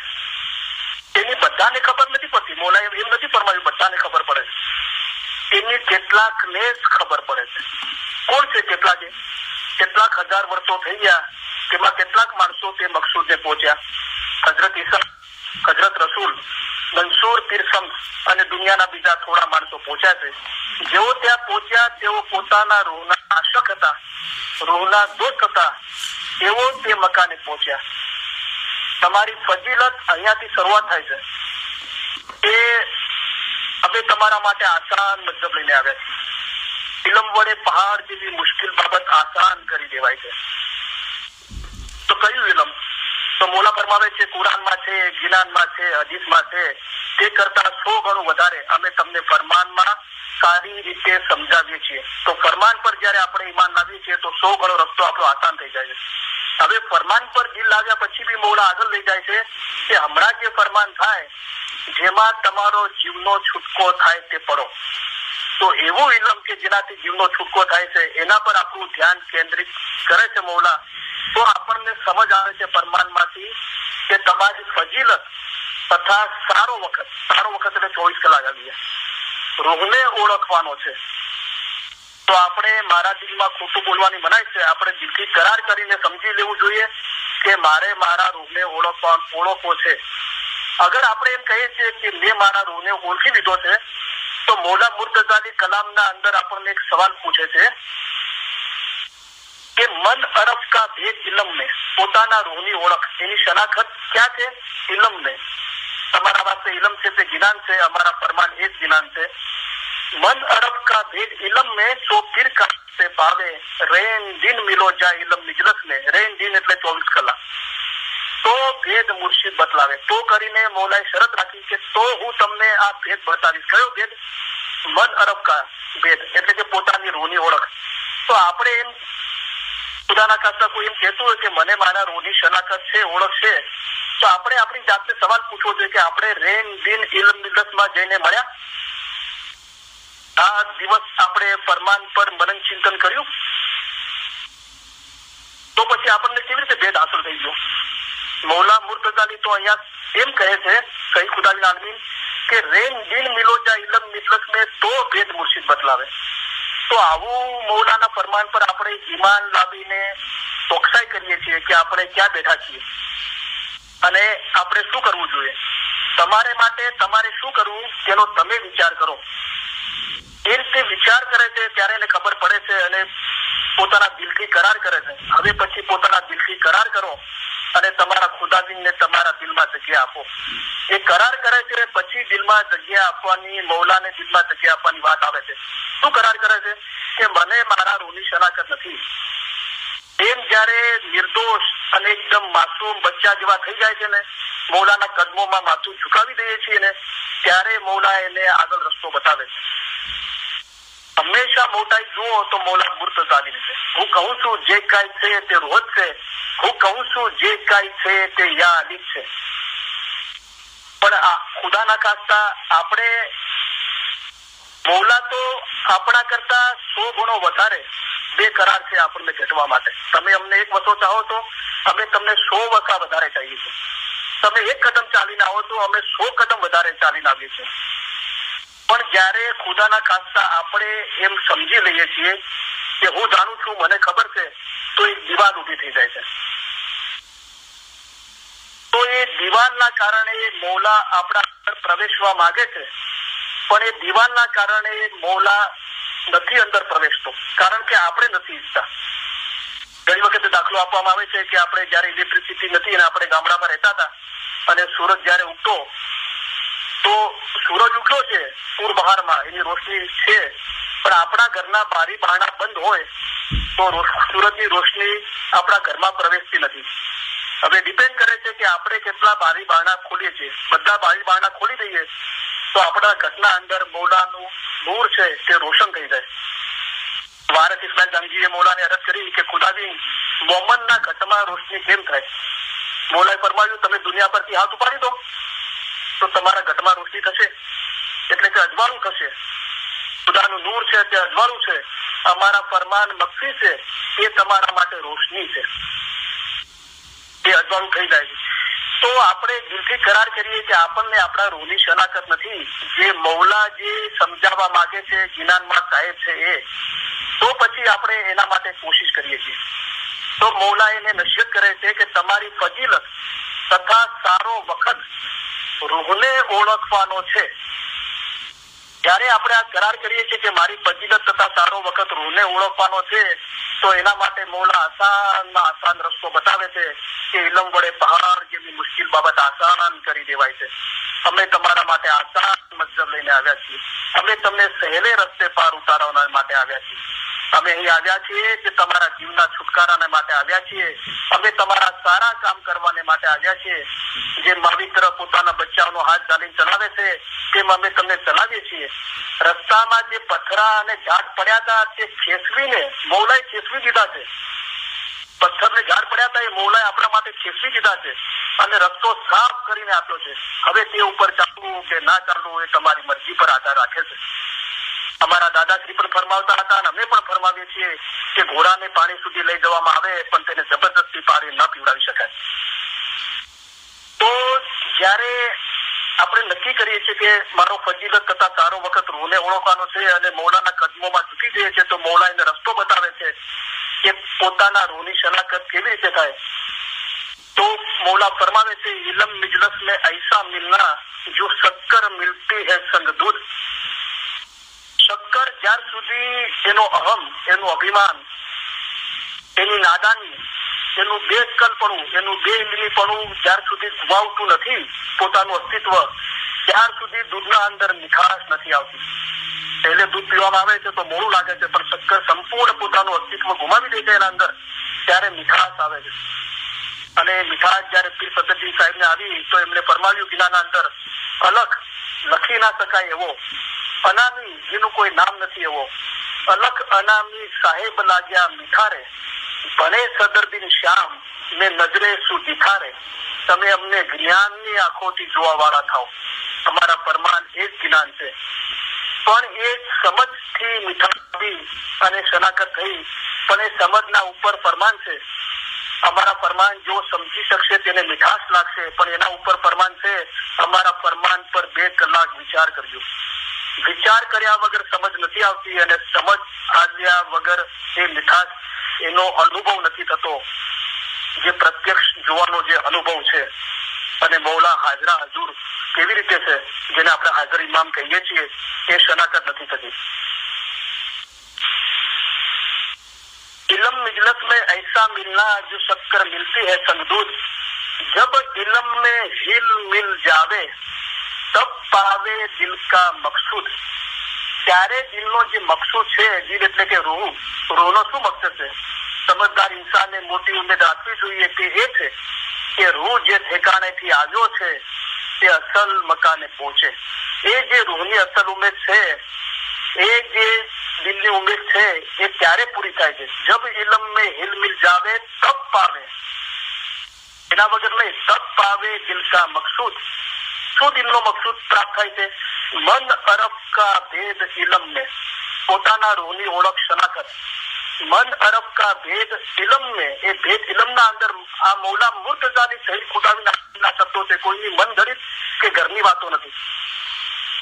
એની બધાને ખબર નથી પડતી. મૌલાએ એમ નથી ફરમાવ્યું બધાને ખબર પડે છે. એની કેટલાકને જ ખબર પડે છે. કોણ છે કેટલાક? કેટલાક હજાર વર્ષો થઈ ગયા, તેમાં કેટલાક માણસો તે મકસૂદને પહોંચ્યા. હજરત ઈસા, હજરત રસૂલ, મંસૂર, પીર શમ્સ અને દુનિયાના બીજા થોડા માણસો પહોંચ્યા છે. જેઓ ત્યાં પહોંચ્યા તેઓ પોતાના રૂહના આશક હતા, રૂહના દોસ્ત હતા. તેઓ તે મકાને પહોંચ્યા. તમારી ફજીલત અહીંયાથી શરૂઆત થાય છે. એ હવે તમારા માટે આસાન મતલબ લઈને આવ્યા છે. ઇલમ વડે પહાડ જેવી મુશ્કેલ બાબત આસાન કરી દેવાય છે. તો કયું ઇલમ? તો મૌલા ફરમાવે છે કુરાનમાં છે, જ્ઞાનમાં છે, હદીસમાં છે. તે કરતા 100 ગણું વધારે અમે તમને ફરમાનમાં સારી રીતે સમજાવીએ છીએ. તો ફરમાન પર જયારે આપણે ઈમાન લાવીએ છીએ તો 100 ગણો રસ્તો આપણો આસાન થઈ જાય છે. હવે ફરમાન પર દિલ લાવ્યા પછી બી મૌલા આગળ લઈ જાય છે કે હમણાં જે ફરમાન થાય જેમાં તમારો જીવનો છૂટકો થાય તે પડો. તો એવું ઇલમ કે જેનાથી જીવનો છૂટકો થાય છે એના પર આપણું ધ્યાન કેન્દ્રિત કરે છે મૌલા. તો આપણને સમજ આવે છે ફરમાનમાંથી કે તમારી ફજીલત તથા સારો વખત એટલે 24 કલાક આવી ગયા, રૂહને ઓળખવાનો છે. તો આપણે મારા દિલમાં ખોટું બોલવાની મનાઈ છે. આપણે દિલથી કરાર કરીને સમજી લેવું જોઈએ કે મારે મારા રૂહને ઓળખવો છે. અગર આપણે એમ કહીએ છીએ કે મેં મારા રૂહને ઓળખી લીધો છે, તો મૌલા મુર્તઝાલી કલામના અંદર આપણને એક સવાલ પૂછે છે કે મન અરફ કા ભેદ ઇલમ ને, પોતાના રૂહની ઓળખ, એની શનાખત ક્યાં છે? ઇલમ ને. તમારા પાસે ઇલમ છે તે જ્ઞાન છે, અમારા ફરમાન એ જ જ્ઞાન છે. મન અરબ કા ભેદ ઇલમ में सो फिर से पावे रेन दिन मिलो जा इलम નિજલસ ને. રેન દિન એટલે 24 કલાક. તો ભેદ મુર્શિદ બતલાવે. તો કરીને મૌલાએ શરત રાખી કે તો હું તમને આ ભેદ બતાવીશ. કયો ભેદ? મન અરબ કા ભેદ, એટલે કે પોતાની રૂહની ઓળખ. તો આપણે એમ ખુદાના ખાસ્તા કોઈ એમ કહેતું હોય કે મને મારા રૂહની શનાખત છે, ઓળખ છે, તો આપણે આપણી જાતને સવાલ પૂછવો જોઈએ કે આપણે રેન દિન ઇલમ મિલતમાં જઈને મળ્યા? આ દિવસ આપણે ફરમાન પર મનન ચિંતન કર્યું? તો પછી આપણને કેવી રીતે ભેદ હાંસલ થઈ ગયો? મૌલા મુર્તઝાલી તો અહીંયા એમ કહે છે, સહી ખુદાની આલમીન, કે રેન દિન મિલો જા ઇલમ મિલત में તો ભેદ મુર્શિદ બતલાવે. તો આવું મૌલાના ફરમાન પર આપણે ઈમાન લાવીને ચોકસાઈ કરીએ છીએ કે આપણે ક્યાં બેઠા છીએ અને આપણે શું કરવું જોઈએ. તમારે માટે તમારે શું કરવું તેનો તમે વિચાર કરો. એ રીતે વિચાર કરે છે ત્યારે એને ખબર પડે છે અને પોતાના દિલથી કરાર કરે છે. હવે પછી પોતાના દિલથી કરાર કરો અને તમારા ખુદાબીનને તમારા દિલમાં જગ્યા આપો. એ કરાર કરે છે પછી દિલમાં જગ્યા આપવાની, મૌલાને દિલમાં જગ્યા આપવાની વાત આવે છે. શું કરાર કરે છે? કે મને મારા રૂની શનાખત નથી. એમ જયારે નિર્દોષ અને એકદમ માસૂમ બચ્ચા જેવા થઈ જાય છે ને, મૌલાના કદમોમાં માથું ઝુકાવી દઈએ છીએ ને, ત્યારે મૌલા એને આગળ રસ્તો બતાવે છે. હંમેશા મોટાઈ જુઓ તો મૌલા મુર્તઝાલી છે. હું કહું છું જે કાંઈ છે તે રોજ છે, હું કહું છું જે કાંઈ છે તે યા અલી છે. પણ આ ખુદાના ખાસ્તા આપણે મૌલા તો આપણા કરતા 100 ગણો વધારે બેકરાર છે આપણને ઘટવા માટે. તમે અમને 1 વસો ચાહો તો અમે તમને 100 વસા વધારે ચાહીએ છીએ. તમે 1 કદમ ચાલીને આવો તો અમે 100 કદમ વધારે ચાલીને આવીએ છીએ. પણ જયારે ખુદાના ખાસ્તા આપણે એમ સમજી લઈએ છીએ કે હું જાણું છું, મને ખબર છે, તો એક દિવાલ ઉભી થઈ જાય છે. તો એ દિવાલના કારણે મૌલા આપણા અંદર પ્રવેશવા માંગે છે, પણ એ દિવાલના કારણે મૌલા નથી અંદર પ્રવેશતો, કારણ કે આપણે નથી ઈચ્છતા. ઘણી વખતે દાખલો આપવામાં આવે છે કે આપણે જયારે ઇલેક્ટ્રિસિટી નથી અને આપણે ગામડામાં રહેતા હતા અને સૂરજ જયારે ઉગતો, તો સૂરજ ઉગ્યો છે પૂર બહારમાં, એની રોશની છે, પણ આપણા ઘરના બારી બારણા બંધ હોય તો સૂરજની રોશની આપણા ઘરમાં પ્રવેશતી નથી. હવે ડિપેન્ડ કરે છે કે આપણે કેટલા બારી બારણા ખોલીએ છીએ. બધા બારી બારણા ખોલી દઈએ તો આપણા ઘરના અંદર મૌલાનું નૂર છે તે રોશન થઈ જાય. વારસ ઇસ્માઇલ જંગીએ મૌલાને અરજ કરી કે ખુદાબીન, મોમનના ઘટમાં રોશની કેમ થાય? મૌલાએ ફરમાવ્યું, તમે દુનિયા પરથી હાથ ઉપાડી દો તો તમારા ઘટમાં રોશની થશે, એટલે કે અજવાળું થશે. ખુદાનું નૂર છે તે અજવાળું છે, અમારા ફરમાન મક્સી છે એ તમારા માટે રોશની છે, એ અજવાળું થઈ જાય છે. તો આપણે દિલથી કરાર કરીએ કે આપણને આપણા રૂહની શનાખત નથી. જે મૌલા જે સમજાવવા માંગે છે, જીનાનમાં સાહેબ છે એ, તો પછી આપણે એના માટે કોશિશ કરીએ છીએ. તો મૌલા એને નસીહત કરે છે કે તમારી ફજીલત તથા સારો વખત રૂહને ઓળખવાનો છે. જયારે આપણે આ કરાર કરીએ છીએ કે મારી ફજીલત તથા સારો વખત રૂહને ઓળખવાનો છે, તો એના માટે મૌલા આસાનમાં આસાન રસ્તો બતાવે છે કે ઇલમ વડે પહાડ જેવી મુશ્કેલ બાબત આસાન કરી દેવાય છે. અમે તમારા માટે આસાન મતલબ લઈને આવ્યા છીએ. અમે તમને સહેલે રસ્તે પાર ઉતારવા માટે આવ્યા છીએ. અમે અહીં આવ્યા છીએ કે તમારા જીવના છુટકારાને માટે આવ્યા છીએ. અમે તમારા સારા કામ કરવાને માટે આવ્યા છીએ. જે માવિત્ર પોતાના બચ્ચાઓનો હાથ ચાલીને ચલાવે છે તેમ અમે તમને ચલાવીએ છીએ. રસ્તામાં જે પથરા અને ઝાડ પડ્યા હતા તે ખેસવીને મૌલાએ ખેસવી દીધા છે. પથ્થરને ઝાડ પડ્યા હતા એ મૌલાએ આપણા માટે ખેસવી દીધા છે અને રસ્તો સાફ કરીને આપ્યો છે. હવે તે ઉપર ચાલવું કે ના ચાલવું એ તમારી મરજી પર આધાર રાખે છે. અમારા દાદાશ્રી પણ ફરમાવતા હતા અને અમે પણ ફરમાવીએ છીએ કે ઘોડાને પાણી સુધી લઈ જવામાં આવે પણ તેને જબરદસ્તી પાણી ન પીવડાવી શકાય. તો જયારે આપણે નક્કી કરીએ છીએ કે મારો ફજીલત તથા સારો વખત રૂહને ઓળખવાનો છે અને મૌલાના કદમોમાં ઝૂકી જઈએ છીએ, તો મૌલા એને રસ્તો બતાવે છે કે પોતાના રૂહની શનાખત કેવી રીતે થાય. તો મૌલા ફરમાવે છે, ઇલમ મિજલસ में ऐसा मिलना जो शक्कर मिलती है संग दूध. શક્કર જ્યાર સુધી એનો અહમ, એનું અભિમાન, એની નાદાની, એનું બેકલપણું, એનું બેઇલ્મીપણું જ્યાર સુધી ગુમાવતું નથી પોતાનું અસ્તિત્વ, ત્યાર સુધી દૂધના અંદર મીઠાશ નથી આવતી. પહેલે દૂધ પીવામાં આવે છે તો મોડું લાગે છે, પણ શક્કર સંપૂર્ણ પોતાનું અસ્તિત્વ ગુમાવી દે છે એના અંદર, ત્યારે મીઠાશ આવે છે. અને મીઠાશ જયારે પીર સદરજી સાહેબને આવી તો એમને ફરમાવ્યું ગિનાના અંદર, અલખ લખી ના શકાય એવો, અનામી જેનું કોઈ નામ નથી એવો, અલખ અનામી સાહેબ લાગ્યા મીઠારે, ભણે સદરદીન શ્યામ ને નજરે શું દિખારે. તમે અમને જ્ઞાનની આંખોથી જોવા વાળા થાવ. અમારા પરમાન એ જ જ્ઞાન છે, પણ એ સમજથી મીઠાવી અને શનાખત થઈ, પણ એ સમજના ઉપર પરમાન છે. અમારા પરમાન જો સમજી શકશે તેને મીઠાશ લાગશે, પણ એના ઉપર પરમાન છે. અમારા પરમાન પર 2 કલાક વિચાર કરજો. વિચાર કર્યા વગર સમજ નથી આવતી, અને સમજ આવ્યા વગર એ મીઠાશ એનો અનુભવ નથી થતો, જે પ્રત્યક્ષ જોવાનો જે અનુભવ છે. અને મૌલા હાજરા હજુર કેવી રીતે છે, જેને આપણે હાજર ઇમામ કહીએ છીએ, એ શનાખત નથી થતી. इल्म मिजलस में ऐसा मिलना जो शक्कर मिलती है संगदूध, जब इल्म में हिल मिल जावे तब पावे दिल का मकसूद. ત્યારે દિલનો જે મકસૂદ છે, દિલ એટલે કે રૂહનો શું મકસદ છે? સમજદાર ઇન્સાનને મોટી ઉમેદ રાખવી જોઈએ તે એ છે કે રૂહ જે ઠેકાણેથી આવ્યો છે તે અસલ મકાને પહોંચે. એ જે રૂહની અસલ ઉમેદ છે, એ જે દિલની ઉમેદ છે, એ ત્યારે પૂરી થાય છે જબ ઇલમ में हिल मिल जावे तब पावे. એના વગર નહીં. તબ પાવે દિલ કા મકસૂદ. શું દિલનો મકસૂદ પ્રાપ્ત થાય છે? મન અરબ કા ભેદ ઇલમ में, પોતાના રૂહની ઓળખ શનાખત. મન અરબ કા ભેદ ઇલમ में, એ ભેદ ઇલમના અંદર આ મૌલા મુર્તઝાની શહીદ ખુદાવીના શબ્દો છે, કોઈની મન ઘડિત કે ઘરની વાતો નથી.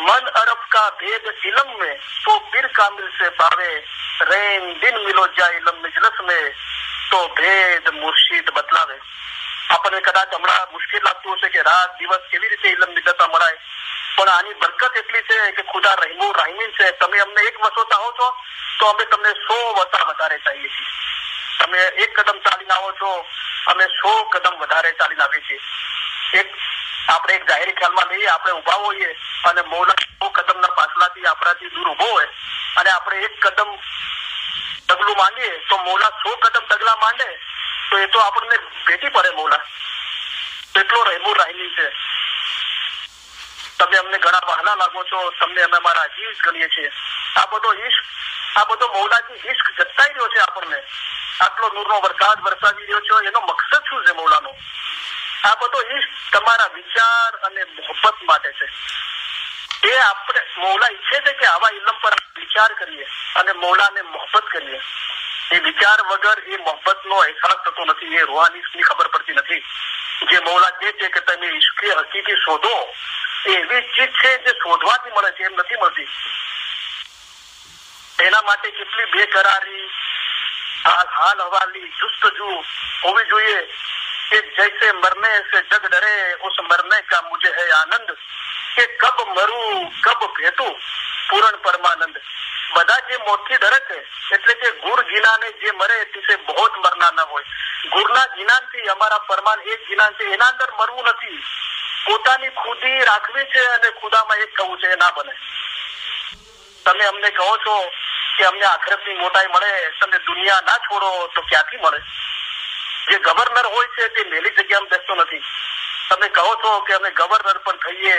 मन अरब का भेद इलम में तो पीर कामिल से पावे, रैन दिन मिलो जा इलम मिजलस में तो भेद मुर्शिद बतलावे. આપણને કદાચ હમણાં મુશ્કેલ લાગતું હશે કે રાત દિવસ કેવી રીતે ઇલમ મિજલસમાં મળાય, પણ આની બરકત એટલી છે કે ખુદા રહીમુર રાહીમીન છે. તમે અમને 1 વસો ચાહો છો તો અમે તમને 100 વસા વધારે ચાહીએ છીએ. તમે 1 કદમ ચાલીને આવો છો, અમે 100 કદમ વધારે ચાલીને આવીએ છીએ. આપણે એક જાહેરી ખ્યાલમાં લઈએ, આપણે ઉભા હોઈએ અને મૌલા 100 કદમના પાછલાથી આપણાથી દૂર ઉભો હોય, અને આપણે 1 કદમ ડગલું માંડીએ તો મૌલા 100 કદમ ડગલા માંડે, તો એ તો આપણને ભેટી પડે. મૌલા એટલો રહેમુર રાહીમી છે. તમે અમને ઘણા બહાના લાગો છો, તમને અમે અમારા અજીઝ ગણીએ છીએ. આ બધો ઈશ્ક, આ બધો મૌલાજી ઈશ્ક જતાઈ રહ્યો છે આપણને. આટલો નૂરનો વરસાદ વરસાવી રહ્યો છે, એનો મકસદ શું છે મૌલાનો? આ બધો ઈશ્ક તમારા વિચાર અને મોહબ્બત માટે છે. એ આપણે મૌલા ઈચ્છે છે કે આવા ઇલમ પર વિચાર કરીએ અને મૌલાને મોહબ્બત કરીએ. એ વિચાર વગર એ મોહબ્બતનો અહેસાસ થતો નથી, એ રૂહાની ઈશ્કની ખબર પડતી નથી. જે મૌલા કહે છે કે તમે ઈશ્કે હકીકી શોધો, એ એવી ચીજ છે જે શોધવાથી મળે છે, એમ નથી મળતી. એના માટે કેટલી બેકરારી, હાલ હવાલી જુસ્તજુ હોવી જોઈએ कि जैसे मरने से जग डरे उस मरने का मुझे है आनंद, कि कब मरूं कब भेटूं पूर्ण परमानंद. બધા જે મોતથી ડરે છે, એટલે કે ગુર ગિનાને જે મરે તે બહોત મરના ન હોય. ગુરના ગિનાનથી અમારા પરમાન એક ગિનાન છે, એના અંદર મરવું નથી. પોતાની ખુદી રાખવી છે અને ખુદામાં એક થવું છે, એ ના બને. તમે અમને કહો છો કે અમને આખરતની મોટાઈ મળે, તમે દુનિયા ના છોડો, તો ક્યાંથી મળે? જે ગવર્નર હોય છે તે મેલી જગ્યામાં બેસતો નથી. તમે કહો છો કે અમે ગવર્નર પર થઈએ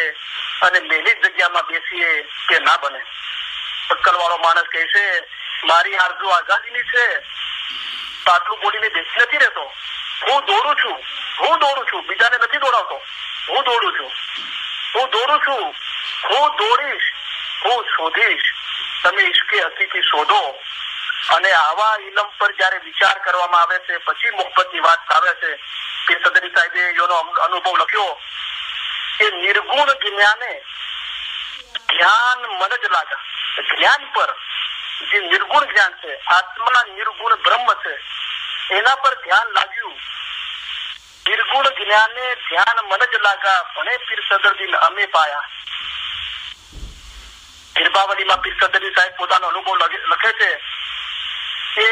અને મેલી જગ્યામાં બેસીએ, તે ના બને. અક્કલ વાળો માણસ કહે છે મારી આરઝુ આઝાદીની છે, તો આટલું બોલીને બેસી નથી રહેતો. હું દોડું છું, બીજાને નથી દોડાવતો. હું દોડું છું, હું દોડીશ, હું શોધીશ. તમે ઇશ્કે હકીકી શોધો. અને આવા ઇલમ પર જયારે વિચાર કરવામાં આવે છે, પછી મોહબ્બતની વાત આવે છે. પીર સદરી સાહેબે એનો અનુભવ લખ્યો કે નિર્ગુણ જ્ઞાને જ્ઞાન મન જ લાગા. જ્ઞાન પર જે નિર્ગુણ જ્ઞાન છે, આત્મા નિર્ગુણ બ્રહ્મ છે, એના પર ધ્યાન લાગ્યું. નિર્ગુણ જ્ઞાને ધ્યાન મન જ લાગા, ભણે પીર સદરદીન અમે પાયા. હિરબાવલીમાં પીર સદરી સાહેબ પોતાનો અનુભવ લખે છે કે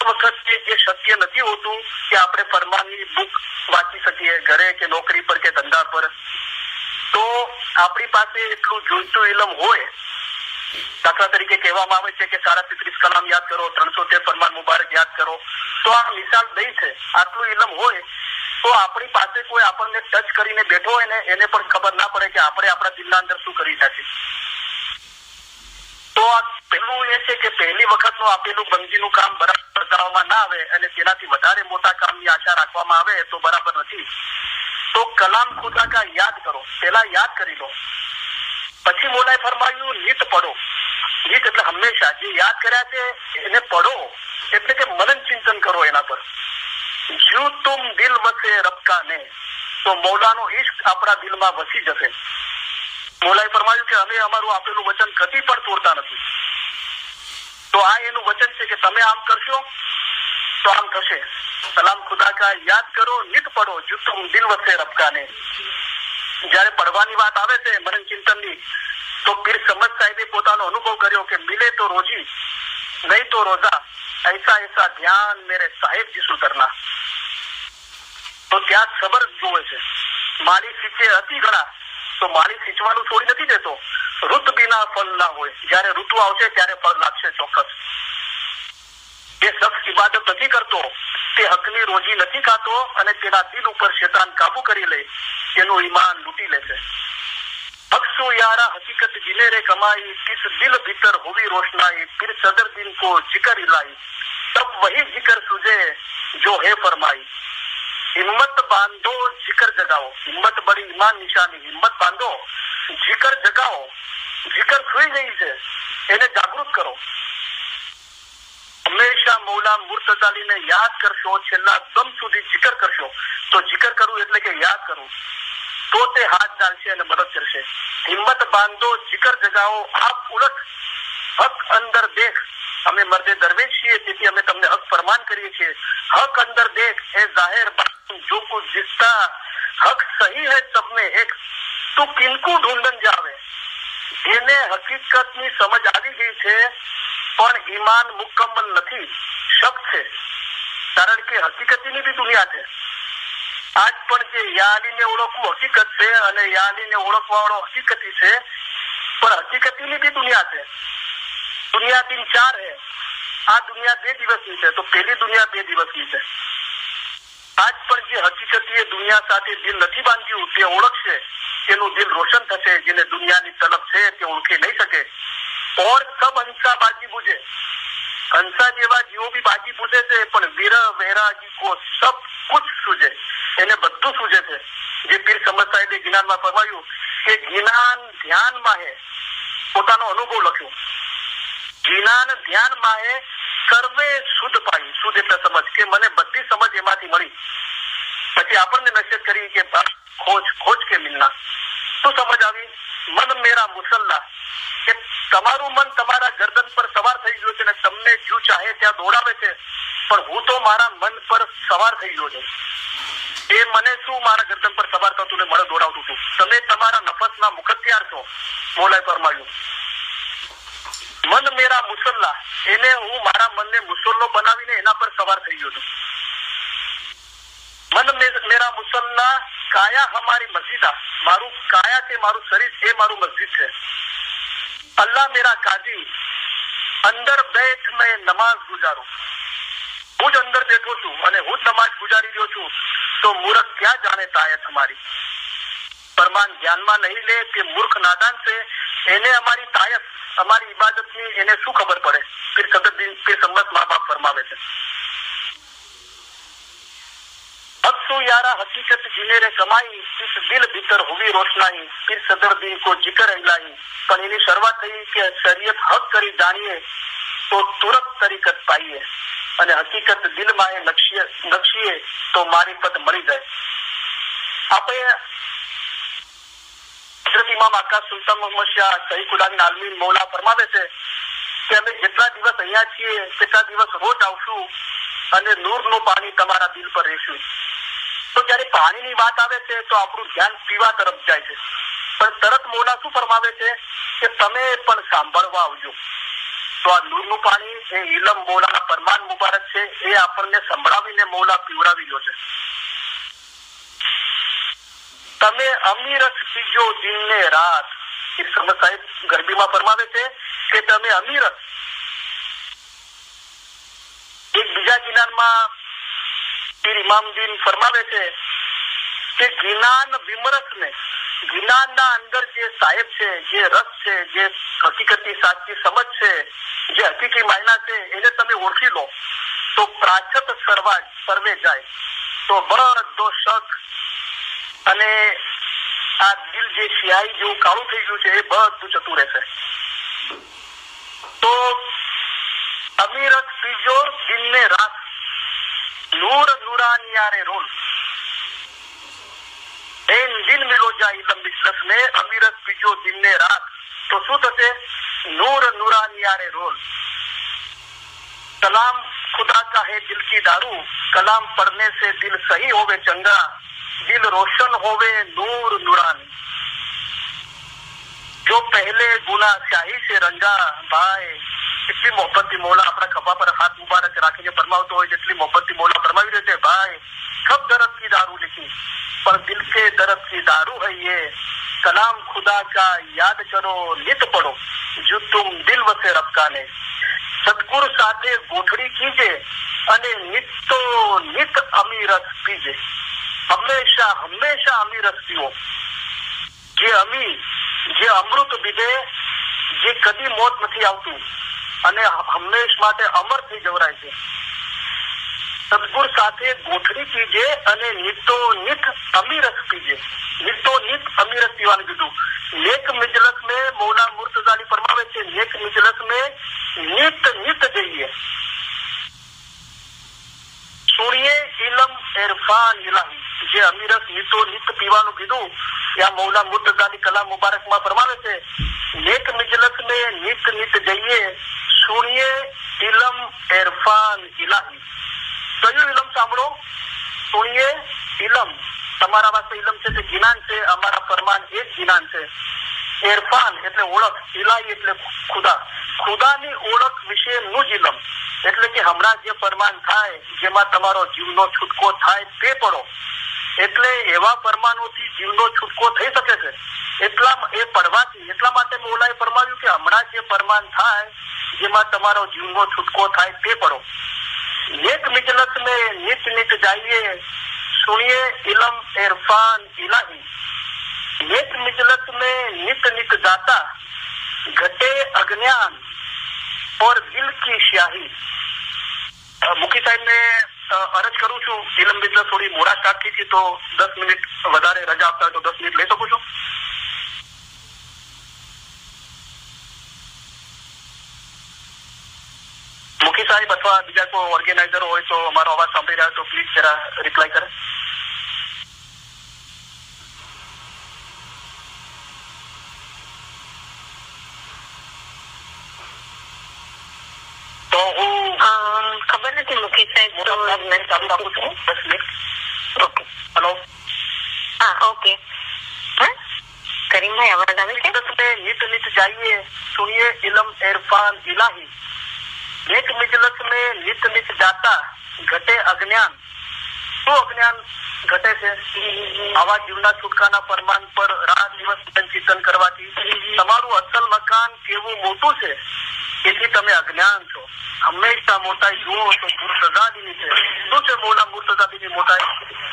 વખતે એ શક્ય નથી હોતું કે આપણે ફરમાનની બુક વાંચી શકીએ ઘરે કે નોકરી પર કે ધંધા પર. તો આપણી પાસે એટલું જોઈતું ઇલમ હોય, દાખલા તરીકે કહેવામાં આવે છે કે 37 કલામ યાદ કરો, 313 ફરમાન મુબારક યાદ કરો, તો આ મિસાલ દઈ છે. આટલું ઇલમ હોય તો આપણી પાસે કોઈ આપણને ટચ કરીને બેઠો હોય ને એને પણ ખબર ના પડે કે આપણે આપણા દિલના અંદર શું કરી નાખીએ. તો આ પહેલું એ છે કે પહેલી વખતનું આપેલું બંદીનું કામ બરાબર કરવામાં ના આવે અને તેનાથી વધારે મોટા કામની આશા રાખવામાં આવે તો બરાબર નથી. તો કલામ ખુદા કા યાદ કરો, પહેલા યાદ કરી લો. પછી મોલાએ ફરમાયું નિત પડો. નિત એટલે હંમેશા જે યાદ કર્યા છે એને પડો, એટલે કે મનન ચિંતન કરો એના પર. જો તુમ દિલ વસે રબકા ને, તો મૌલાનો ઇશ્ક આપણા દિલમાં વસી જશે. મોલાએ ફરમાયું કે અમે અમારું આપેલું વચન કદી પણ તોડતા નથી. તો આ એનું વચન છે કે તમે આમ કરશો તો આમ થશે. કલામ ખુદા કા યાદ કરો, નિત પડો, જો તુમ દિલ વસે રબકા ને. જયારે પડવાની વાત આવે છે મનન ચિંતનની, તો પીર સમદ સાહેબે પોતાનો અનુભવ કર્યો કે મિલે તો રોજી નહીં તો રોજા, ऐसा ऐसा ધ્યાન મેરે સાહેબ જીસુ કરના. તો ત્યાં સબર જોવે છે. માળી સિંચે અતિ ઘણા, તો માળી સિંચવાનું છોડી નથી દેતો. ઋત બિના ફળ ના હોય, જયારે ઋતુ આવશે ત્યારે ફળ લાગશે ચોક્કસ. જે શખ્સ ઇબાદત નથી કરતો, તે હકની રોજી નથી ખાતો અને તેના દિલ ઉપર શેતાન કાબુ કરી લે, તેનું ઈમાન લૂંટી લે છે. હકસો યારા હકીકત જીને રે કમાઈ, કિસ દિલ ભીતર હોવી રોશનાઈ, फिर सदर दिन को जिक्र इलाई, तब वही जिक्र सुझे जो है फरमाई. हिम्मत बांधो जिक्र जगाओ. हिम्मत बड़ी ईमान निशानी. हिम्मत बांधो, जिक्र जगाओ. जिक्र સુઈ ગઈ છે એને જાગૃત કરો. હંમેશા મૌલા મુર્તઝાલીને યાદ કરશો, છેલ્લા દમ સુધી जिक्र કરશો. તો जिक्र કરવું એટલે કે યાદ કરવું, તો તે હાથ ડાલશે અને મદદ કરશે. હિમ્મત બાંધો, जिक्र જગાઓ. આપ ઉલટ હક અંદર દેખ. અમે મર્દે દરવેશ છીએ, તેથી અમે તમને હક ફરમાન કરીએ છીએ. હક અંદર દેખ એ જાહેર બાત જો કુછ જીસતા, હક સહી હૈ સબ મેં એક, તું કિનકુ ઢૂંઢન જાવે. એને હકીકતની સમજ આવી ગઈ છે પણ ઈમાન મુકમ્મલ નથી, શક છે. કારણ કે હકીકતીની બી દુનિયા છે. આજ પણ જે યાલીને ઓળખવું હકીકત છે અને યાલીને ઓળખવાવાળો હકીકતી છે, પણ હકીકતીની બી દુનિયા છે. દુનિયા 3-4 है. આ દુનિયા 2 દિવસની છે, તો પેલી દુનિયા 2 દિવસની છે. આજ પણ જે હકીકતી દુનિયા સાથે દિલ નથી બાંધ્યું તે ઓળખશે, તેનું દિલ રોશન થશે. જેને દુનિયાની તલબ છે તે ઓળખી નહીં શકે. ઓર સબ હંસા બાજી બુજે. હંસા જેવા જીવો બી બાજી બુજે છે, પણ વીર વૈરાગી કો સબ કુછ સૂજે. એને બધું સૂજે છે. જે પીર સમદ સાહેબે જ્ઞાનમાં ફરમાયું કે જ્ઞાન ધ્યાનમાં હે. પોતાનો અનુભવ લખ્યો. જ્ઞાન ધ્યાનમાં હે, સર્વે શુદ્ધ પાઈ. શુદ્ધ એટલે સમજ, કે મને બધી સમજ એમાંથી મળી. પછી આપણને નસીહત કરી કે ખોજ ખોજ કે મિલના. શું સમજ આવી? મન મેરા મુસલ્લા, કે તમારું મન તમારા ગરદન પર સવાર થઈ ગયું છે અને તમને જો ચાહે ત્યાં દોડાવે છે, પણ હું તો મારા મન પર સવાર થઈ ગયો છું. એ મને શું મારા ગરદન પર સવાર થતું ને મને દોડાવતું હતું. તમે તમારા નફસના મુખત્યાર છો. મોલાએ ફરમાયું મન મેરા મુસલ્લા, એને હું મારા મનને મુસલ્લો બનાવીને એના પર સવાર થઈ ગયો છું. મન મેરા મુસલ્લા, કાયા હમારી મસ્જિદા. મારું કાયા છે, મારું શરીર છે, મારું મસ્જિદ છે. અલ્લાહ મેરા કાજી, અંદર બેઠ મેં નમાઝ ગુજારું. હું જ અંદર બેઠો છું અને હું જ નમાઝ ગુજારી રહ્યો છું. તો મૂર્ખ ક્યાં જાણે તાયત હમારી. ફરમાન ધ્યાનમાં નહીં લે કે મૂર્ખ નાદાન છે. એને અમારી તાયત, અમારી ઇબાદતની એને શું ખબર પડે? फिर सदर फिर सम्मत माँ बाप फरमावे છે. હકસો યારા હકીકત જીને રે કમાઈ, ઇસ દિલ ભીતર હુવી રોશનાઈ, फिर सदर दिन को जिक्र इलाही. પણ એની શરૂઆત થઈ કે શરીયત હક કરી જાણીએ તો તુરત તરીકત પાઈએ, અને હકીકત દિલમાં એ નકશીએ તો મારીફત મળી જાય. આપણે હઝરત ઇમામ આકાશ સુલતાન મોહમ્મદ શાહ સહી ખુદાની આલમીન મૌલા ફરમાવે છે કે અમે જેટલા દિવસ અહીંયા છીએ તેટલા દિવસ રોજ આવશું અને નૂરનું પાણી તમારા દિલ પર રહેશું. તો જયારે પાણીની વાત આવે છે તો આપણું ધ્યાન પીવા તરફ જાય છે, પણ તરત મૌલા શું ફરમાવે છે કે તમે પણ સાંભળવા આવજો. તો આ નૂરનું પાણી એ ઇલમ મૌલાના ફરમાન મુબારક છે, એ આપણને સંભળાવીને મૌલા પીવડાવી રહ્યો છે. તમે અમીરસ પીજો દિન ને રાત. સમદ સાહેબ ગરબીમાં ફરમાવે છે કે તમે અમીરસ. એક બીજા ગિનાનમાં પીર ઇમામદીન ફરમાવે છે કે જ્ઞાન વિમરસ ને, જ્ઞાનના અંદર જે સાહેબ છે, જે રસ છે, જે હકીકતની સાચી સમજ છે, જે હકીકી માયના છે, એને તમે ઓળખી લો તો પ્રાચત સર્વે જાય. તો બધો શક અને આ દિલ જે સ્યાહી જેવું કાળું થઈ ગયું છે એ બધું જતું રહેશે. તો અમીરત પીજો દિન ને રાત, નૂર નૂરાનિયારે રોલ. દિન મિલો જાય ઇલમ મિજલસ ને, અમીરત પીજો દિન ને રાત. તો શું થશે? नूर नूरानियारे रोल. कलाम खुदा का है दिल की दारू, कलाम पढ़ने से दिल सही होवे चंगा, दिल रोशन होवे नूर नूरानी. जो पहले गुना स्याही से रंगा. भाई કેટલી મોહબ્બતથી મોલા આપણા ખભા પર હાથ મુબારક રાખીને ફરમાવતો હોય, જેટલી મોહબ્બતથી મોલા ફરમાવી રહ્યો છે, ભાઈ सब दर्द की दारू लिखी पर दिल के दर्द की दारू है ये. कलाम खुदा का याद करो नित पढ़ो जो तुम दिल वसे रबकाने. સદગુરુ સાથે ગોઠડી કીજે અને નિત્તો નિત અમીરસ પીજે. હંમેશા હંમેશા અમીરસ પીવો. જે અમૃત પીધે, જે કદી મોત નથી આવતું અને હંમેશ માટે અમર થઈ જવરાય છે. સદગુરુ સાથે ગોઠડી કીજે અને નિતો નિત અમીરસ પીજે. નિતો નિત અમીરસ પીવાનું કીધું. નેક મિજલસ में मौला मुर्तजाली फरमावे છે, નેક મિજલસ में નિત નિત જઈએ. સુણીએ ઇલમ ઇરફાન ઇલાહી. જે અમીરસ નિતો નિત પીવાનું કીધું ત્યાં મૌલા મુર્તજાલી કલામ મુબારકમાં ફરમાવે છે, નેક મિજલસ में નિત નિત જઈએ, સુણીએ ઇલમ ઇરફાન ઇલાહી. કયું ઇલમ સાંભળો? સુણીએ ઇલમ. તમારા વાસ્તે ઇલમ છે તે જ્ઞાન છે, અમારા ફરમાન એ જ જ્ઞાન છે. ઇરફાન એટલે ઓળખ, ઇલાહી એટલે ખુદા. ખુદાની ઓળખ વિશેનું જ ઇલમ. એટલે કે હમણાં જે ફરમાન થાય, જેમાં તમારો જીવનો છૂટકો થાય તે પડો. એટલે એવા ફરમાનોથી જીવનો છૂટકો થઈ શકે છે. એ પડવાથી એટલા માટે મૌલાએ ફરમાવ્યું કે હમણાં જે ફરમાન થાય, જેમાં તમારો જીવનો છૂટકો થાય તે પડો. નેક મિજલસ में नित नित जाइए, सुनिए इलम इरफान इलाही. नेक मिजलस में नित नित जाता, घटे अज्ञान और दिल की स्याही. મુખી સાહેબ ને અરજ કરું છું, ઇલમ મિજલસ થોડી મોડા સ્ટાર્ટ થઈ હતી તો 10 મિનિટ વધારે રજા આપતા હોય તો 10 મિનિટ લઈ શકું છું? મુખી સાહેબ અથવા બીજા કોઈ ઓર્ગેનાઇઝર હોય તો અમારો અવાજ સાંભળી રહ્યા તો પ્લીઝ જરા રિપ્લાય કરે. તો હું ખબર નથી મુખી સાહેબ. તો ચાલુ રાખું છું 10 મિનિટ. ઓકે. હેલો. હા ઓકે. કરીમભાઈ અવાજ આવે છે? નિત નિત જાઈએ, સુનિए इलम इरफान इलाही. एक मिजलस में नित नित जाता, घटे अज्ञान. શું અજ્ઞાન ઘટે છે? આવા જીવના છુટકાના ફરમાન પર રાત દિવસ ચિંતન કરવાથી તમારું અસલ મકાન કેવું મોટું છે એથી તમે અજ્ઞાન છો. હંમેશા મોટાઈ જુઓ તો મુર્તઝાલીની છે. શું છે મૌલા મુર્તઝાલીની મોટાઈ?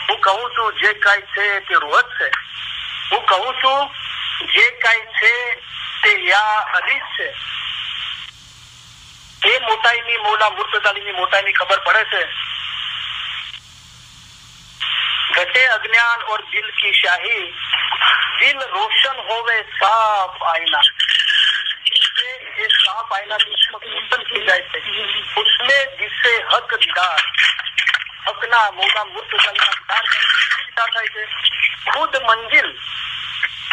હું કહું છું જે કાંઈ છે તે રૂહ છે. હું કહું છું જે કાંઈ છે તે યા અલી છે. એ મોટાઈની મૌલા મુર્તઝાલીની મોટાઈની ખબર પડે છે. घटे अज्ञान और दिल की शाही, दिल रोशन होवे साफ आईना. ये साफ आईना रोशन की जाए थे उसमें जिससे हक दीदार, हकना मौला मुर्तज़ाली का दीदार થાય છે. खुद मंजिल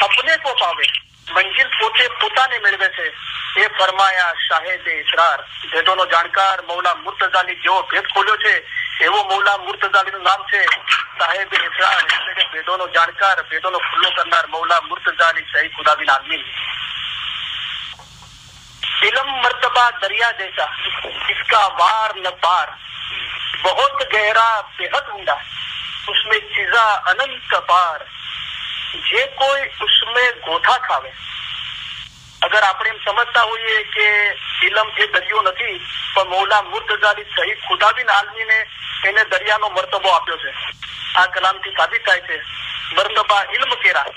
अपने को पावे, મંજિલ પોતે પોતાને મેળવે છે. એ ફરમાયા શાહેદ ઇસરાર. ભેદોનો જાણકાર મૌલા મુર્તઝાલી જેવો ભેદ ખોલ્યો છે એવો મૌલા મુર્તઝાલીનું નામ છે. સાહેબ ઇસરાર એટલે કે વેદોનો જાણકાર, વેદોનો ખુલ્લો કરનાર મૌલા મુર્તઝાલી શહીદ ખુદાબીન આલમીન. इलम मर्तबा दरिया जैसा इसका वार न पार, बहुत गहरा बेहद ऊंडा उसमें चीजा अनंत पार, જે કોઈ उसमें ગોથા ખાવે. અગર આપણે એમ સમજતા હોઈએ કે ઇલમ એ દરિયો નથી, પણ મૌલા મુર્તઝાલી શહીદ ખુદાબીન આલમીને એને દરિયાનો મર્તબો આપ્યો છે. આ કલામથી સાબિત થાય છે મર્તબા ઇલ્મ કેરા,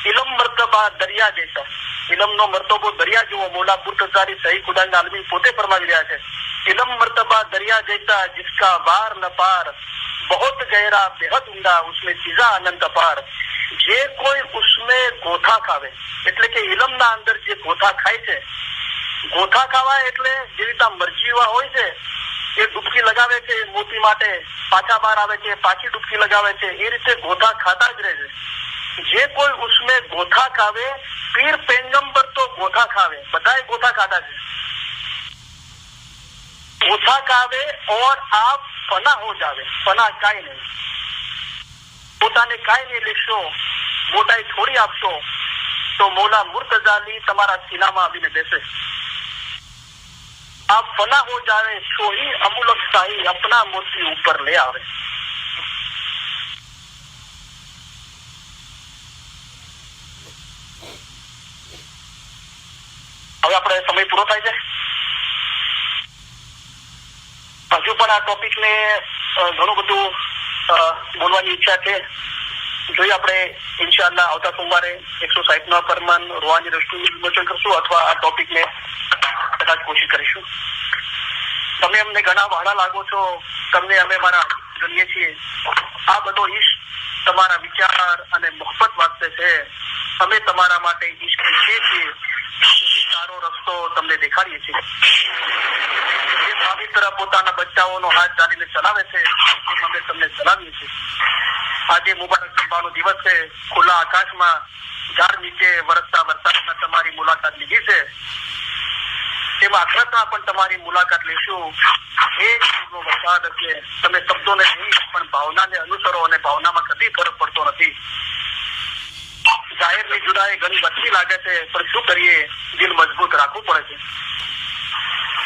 ઇલમ મર્તબા દરિયા જૈસા, ઇલમનો મર્તબો દરિયા જેવો મૌલા મુર્તઝાલી શહીદ ખુદાબીન આલમીન પોતે ફરમાવી રહ્યા છે. इलम मर्तबा दरिया जैसा जिसका बार न पार, बहुत गहरा बेहद ऊंडा उसमें चीजा अनंत पार, જે કોઈ उसमें ગોથા ખાવે એટલે કે ઇલમના અંદર જે ગોથા ખાય છે. ગોથા ખાવા એટલે જે રીતે મરજીવા હોય છે એ ડૂબકી લગાવે છે મોતી માટે, પાછા બહાર આવે છે, પાછી ડૂબકી લગાવે છે, એ રીતે ગોથા ખાતા જ રહે છે. જે કોઈ उसमें ગોથા ખાવે, પીર પેગમ્બર તો ગોથા ખાવે, બધાએ ગોથા ખાતા છે. ગોથા ખાવે ઓર આપ ફના હો જાવે, ફના કાંઈ નહીં, પોતાને કાંઈ નહીં લેશો, મોટાઈ થોડી આપશો તો મૌલા મુર્તઝાલી તમારા સીનામાં આવીને બેસે. આપ ફના હો જાવે તો ही અમુલક શાહી अपना મોતી ઉપર લે આવે. હવે આપણે સમય પૂરો થાય છે. હજુ પણ આ ટોપિક ને ઘણું બધું બોલવાની ઈચ્છા છે. જોઈએ આપણે ઇન્શાઅલ્લાહ આવતા સોમવારે 160નો ફરમાન રૂહાની દ્રષ્ટિનું વિમોચન કરશું અથવા આ ટોપિક ને કદાચ કોશિશ કરીશું. તમે અમને ઘણા વહાલા લાગો છો, તમને અમે મારા ગણીએ છીએ. આ બધો ઈશ્ક તમારા વિચાર અને મોહબ્બત વાસ્તે છે. અમે તમારા માટે ઈશ્ક ઈચ્છીએ છીએ, સારો રસ્તો તમને દેખાડીએ છીએ. જે પવિત્ર પોતાના બચ્ચાઓનો હાથ ચાલીને ચલાવે છે એમ અમે તમને ચલાવીએ છીએ. આજે મુબારક જુમ્માનો દિવસ છે. ખુલ્લા આકાશમાં ઝાડ નીચે વરસતા વરસાદમાં તમારી મુલાકાત લીધી છે. તેમાં આખરતમાં પણ તમારી મુલાકાત લેશું. એક વરસાદ હશે. તમે શબ્દોને નહીં પણ ભાવનાને અનુસરો અને ભાવનામાં કદી ફરક પડતો નથી. જાહેરની જુદાઈ ઘણી વધતી લાગે છે, પણ શું કરીએ, દિલ મજબૂત રાખવું પડે છે.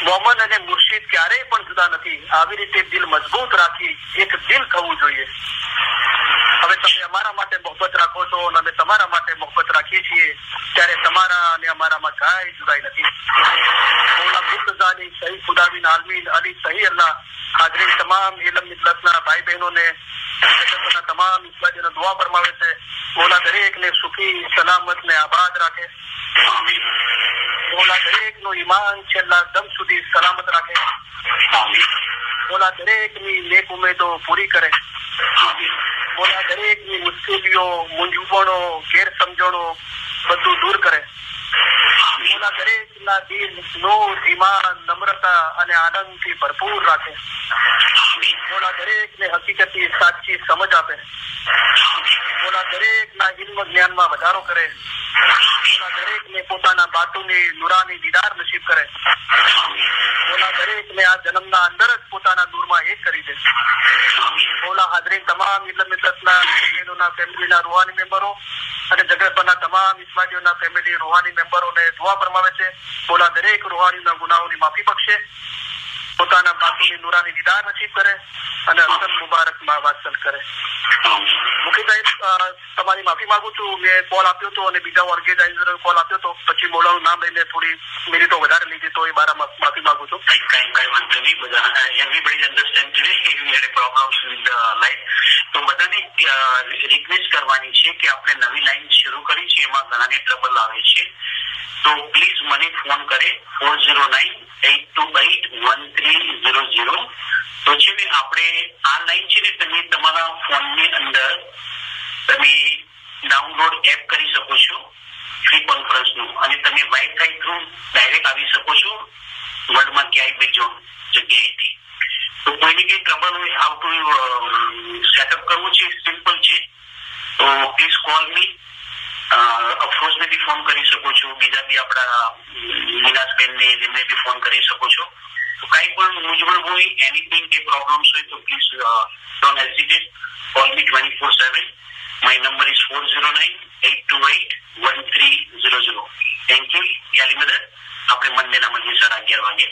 મોમન અને મુર્શિદ ક્યારેય પણ જુદા નથી. આવી રીતે દિલ મજબૂત રાખી એક દિલ થવું જોઈએ. હવે તમે અમારા માટે મોહબ્બત રાખો છો અને અમે તમારા માટે મોહબ્બત રાખીએ છીએ, ત્યારે તમારા અને અમારામાં કાંઈ જુદાઈ નથી. મૌલા મુર્તઝાલી શહીદ ખુદાબીન આલમીન અલી સહી અલ્લાહ હાજરીન તમામ ઇલમ મિલતના ભાઈ બહેનોને, જગતના તમામ ઇસ્લામીઓને દુઆ ફરમાવે છે. મૌલા દરેકને સુખી સલામત ને આબાદ રાખે. મૌલા દરેકનું ઈમાન છેલ્લા દમ સુધી સલામત રાખે. મૌલા દરેકની નેક ઉમેદો પૂરી કરે. મૌલા દરેકની મુશ્કેલીઓ, મૂંઝવણો, ગેરસમજણો બધું દૂર કરે. મૌલા દરેકના દિલ નૂર, ઈમાન, નમ્રતા અને આનંદથી ભરપૂર રાખે. મૌલા દરેકને હકીકતી સાચી સમજ આપે. મૌલા દરેકના ઇલ્મ જ્ઞાનમાં વધારો કરે. મૌલા દરેકને પોતાના બાતુની નુરાની દીદાર નસીબ કરે. મૌલા દરેકને આ જન્મના અંદર જ પોતાના નૂરમાં એક કરી દે. મૌલા હાજરીન તમામ ઇલ્મ મિલ્લતના બહેનોના ફેમિલીના રૂહાની મેમ્બરો અને જગતભરના તમામ ઇસ્લામીઓના ફેમિલી રૂહાની મેમ્બરોને દુઆ ફરમાવે છે. મૌલા દરેક રૂહાનીના ગુનાહોની માફી બક્ષે, પોતાના બાતુની નુરાની દીદાર નસીબ કરે અને અસલ મુબારકમાં વાસલ કરે. મુખી સાહેબ, તમારી માફી માંગુ છું. મેં કોલ આપ્યો હતો અને બીજા ઓર્ગેનાઇઝર કોલ આપ્યો હતો, પછી મૌલાનું નામ લઈને થોડી મિનિટો વધારે લીધી, તો એ બારામાં માફી માંગુ છું. તો બધાને રિક્વેસ્ટ કરવાની છે કે આપણે નવી લાઈન શરૂ કરી છે, એમાં ઘણાને ટ્રબલ આવે છે. તો પ્લીઝ મને ફોન કરે 409-828-1300. તો છે ને આપણે આ લાઈન છે ને તમે તમારા ફોનની અંદર તમે ડાઉનલોડ એપ કરી શકો છો ફ્રી કોન્ફરન્સનું, અને તમે વાઈફાઈ થ્રુ ડાયરેક્ટ આવી શકો છો વર્લ્ડમાં ક્યાંય બી જગ્યાએથી. તો કોઈને કઈ ટ્રબલ હોય, હાઉ ટુ સેટઅપ કરવું છે, સિમ્પલ છે. તો પ્લીઝ કોલ મી. અફરોઝને બી ફોન કરી શકો છો, બીજા બી આપણા વિલાસબેનને એમને બી ફોન કરી શકો છો. તો કાંઈ પણ મૂંઝવણ હોય, એનીથિંગ કે પ્રોબ્લેમ્સ હોય તો please don't હેઝિટેટ, call me 24/7. My number is 409-828-1300. Thank you યાલી મધર. આપણે મંડેના મળીએ 11:30 વાગે.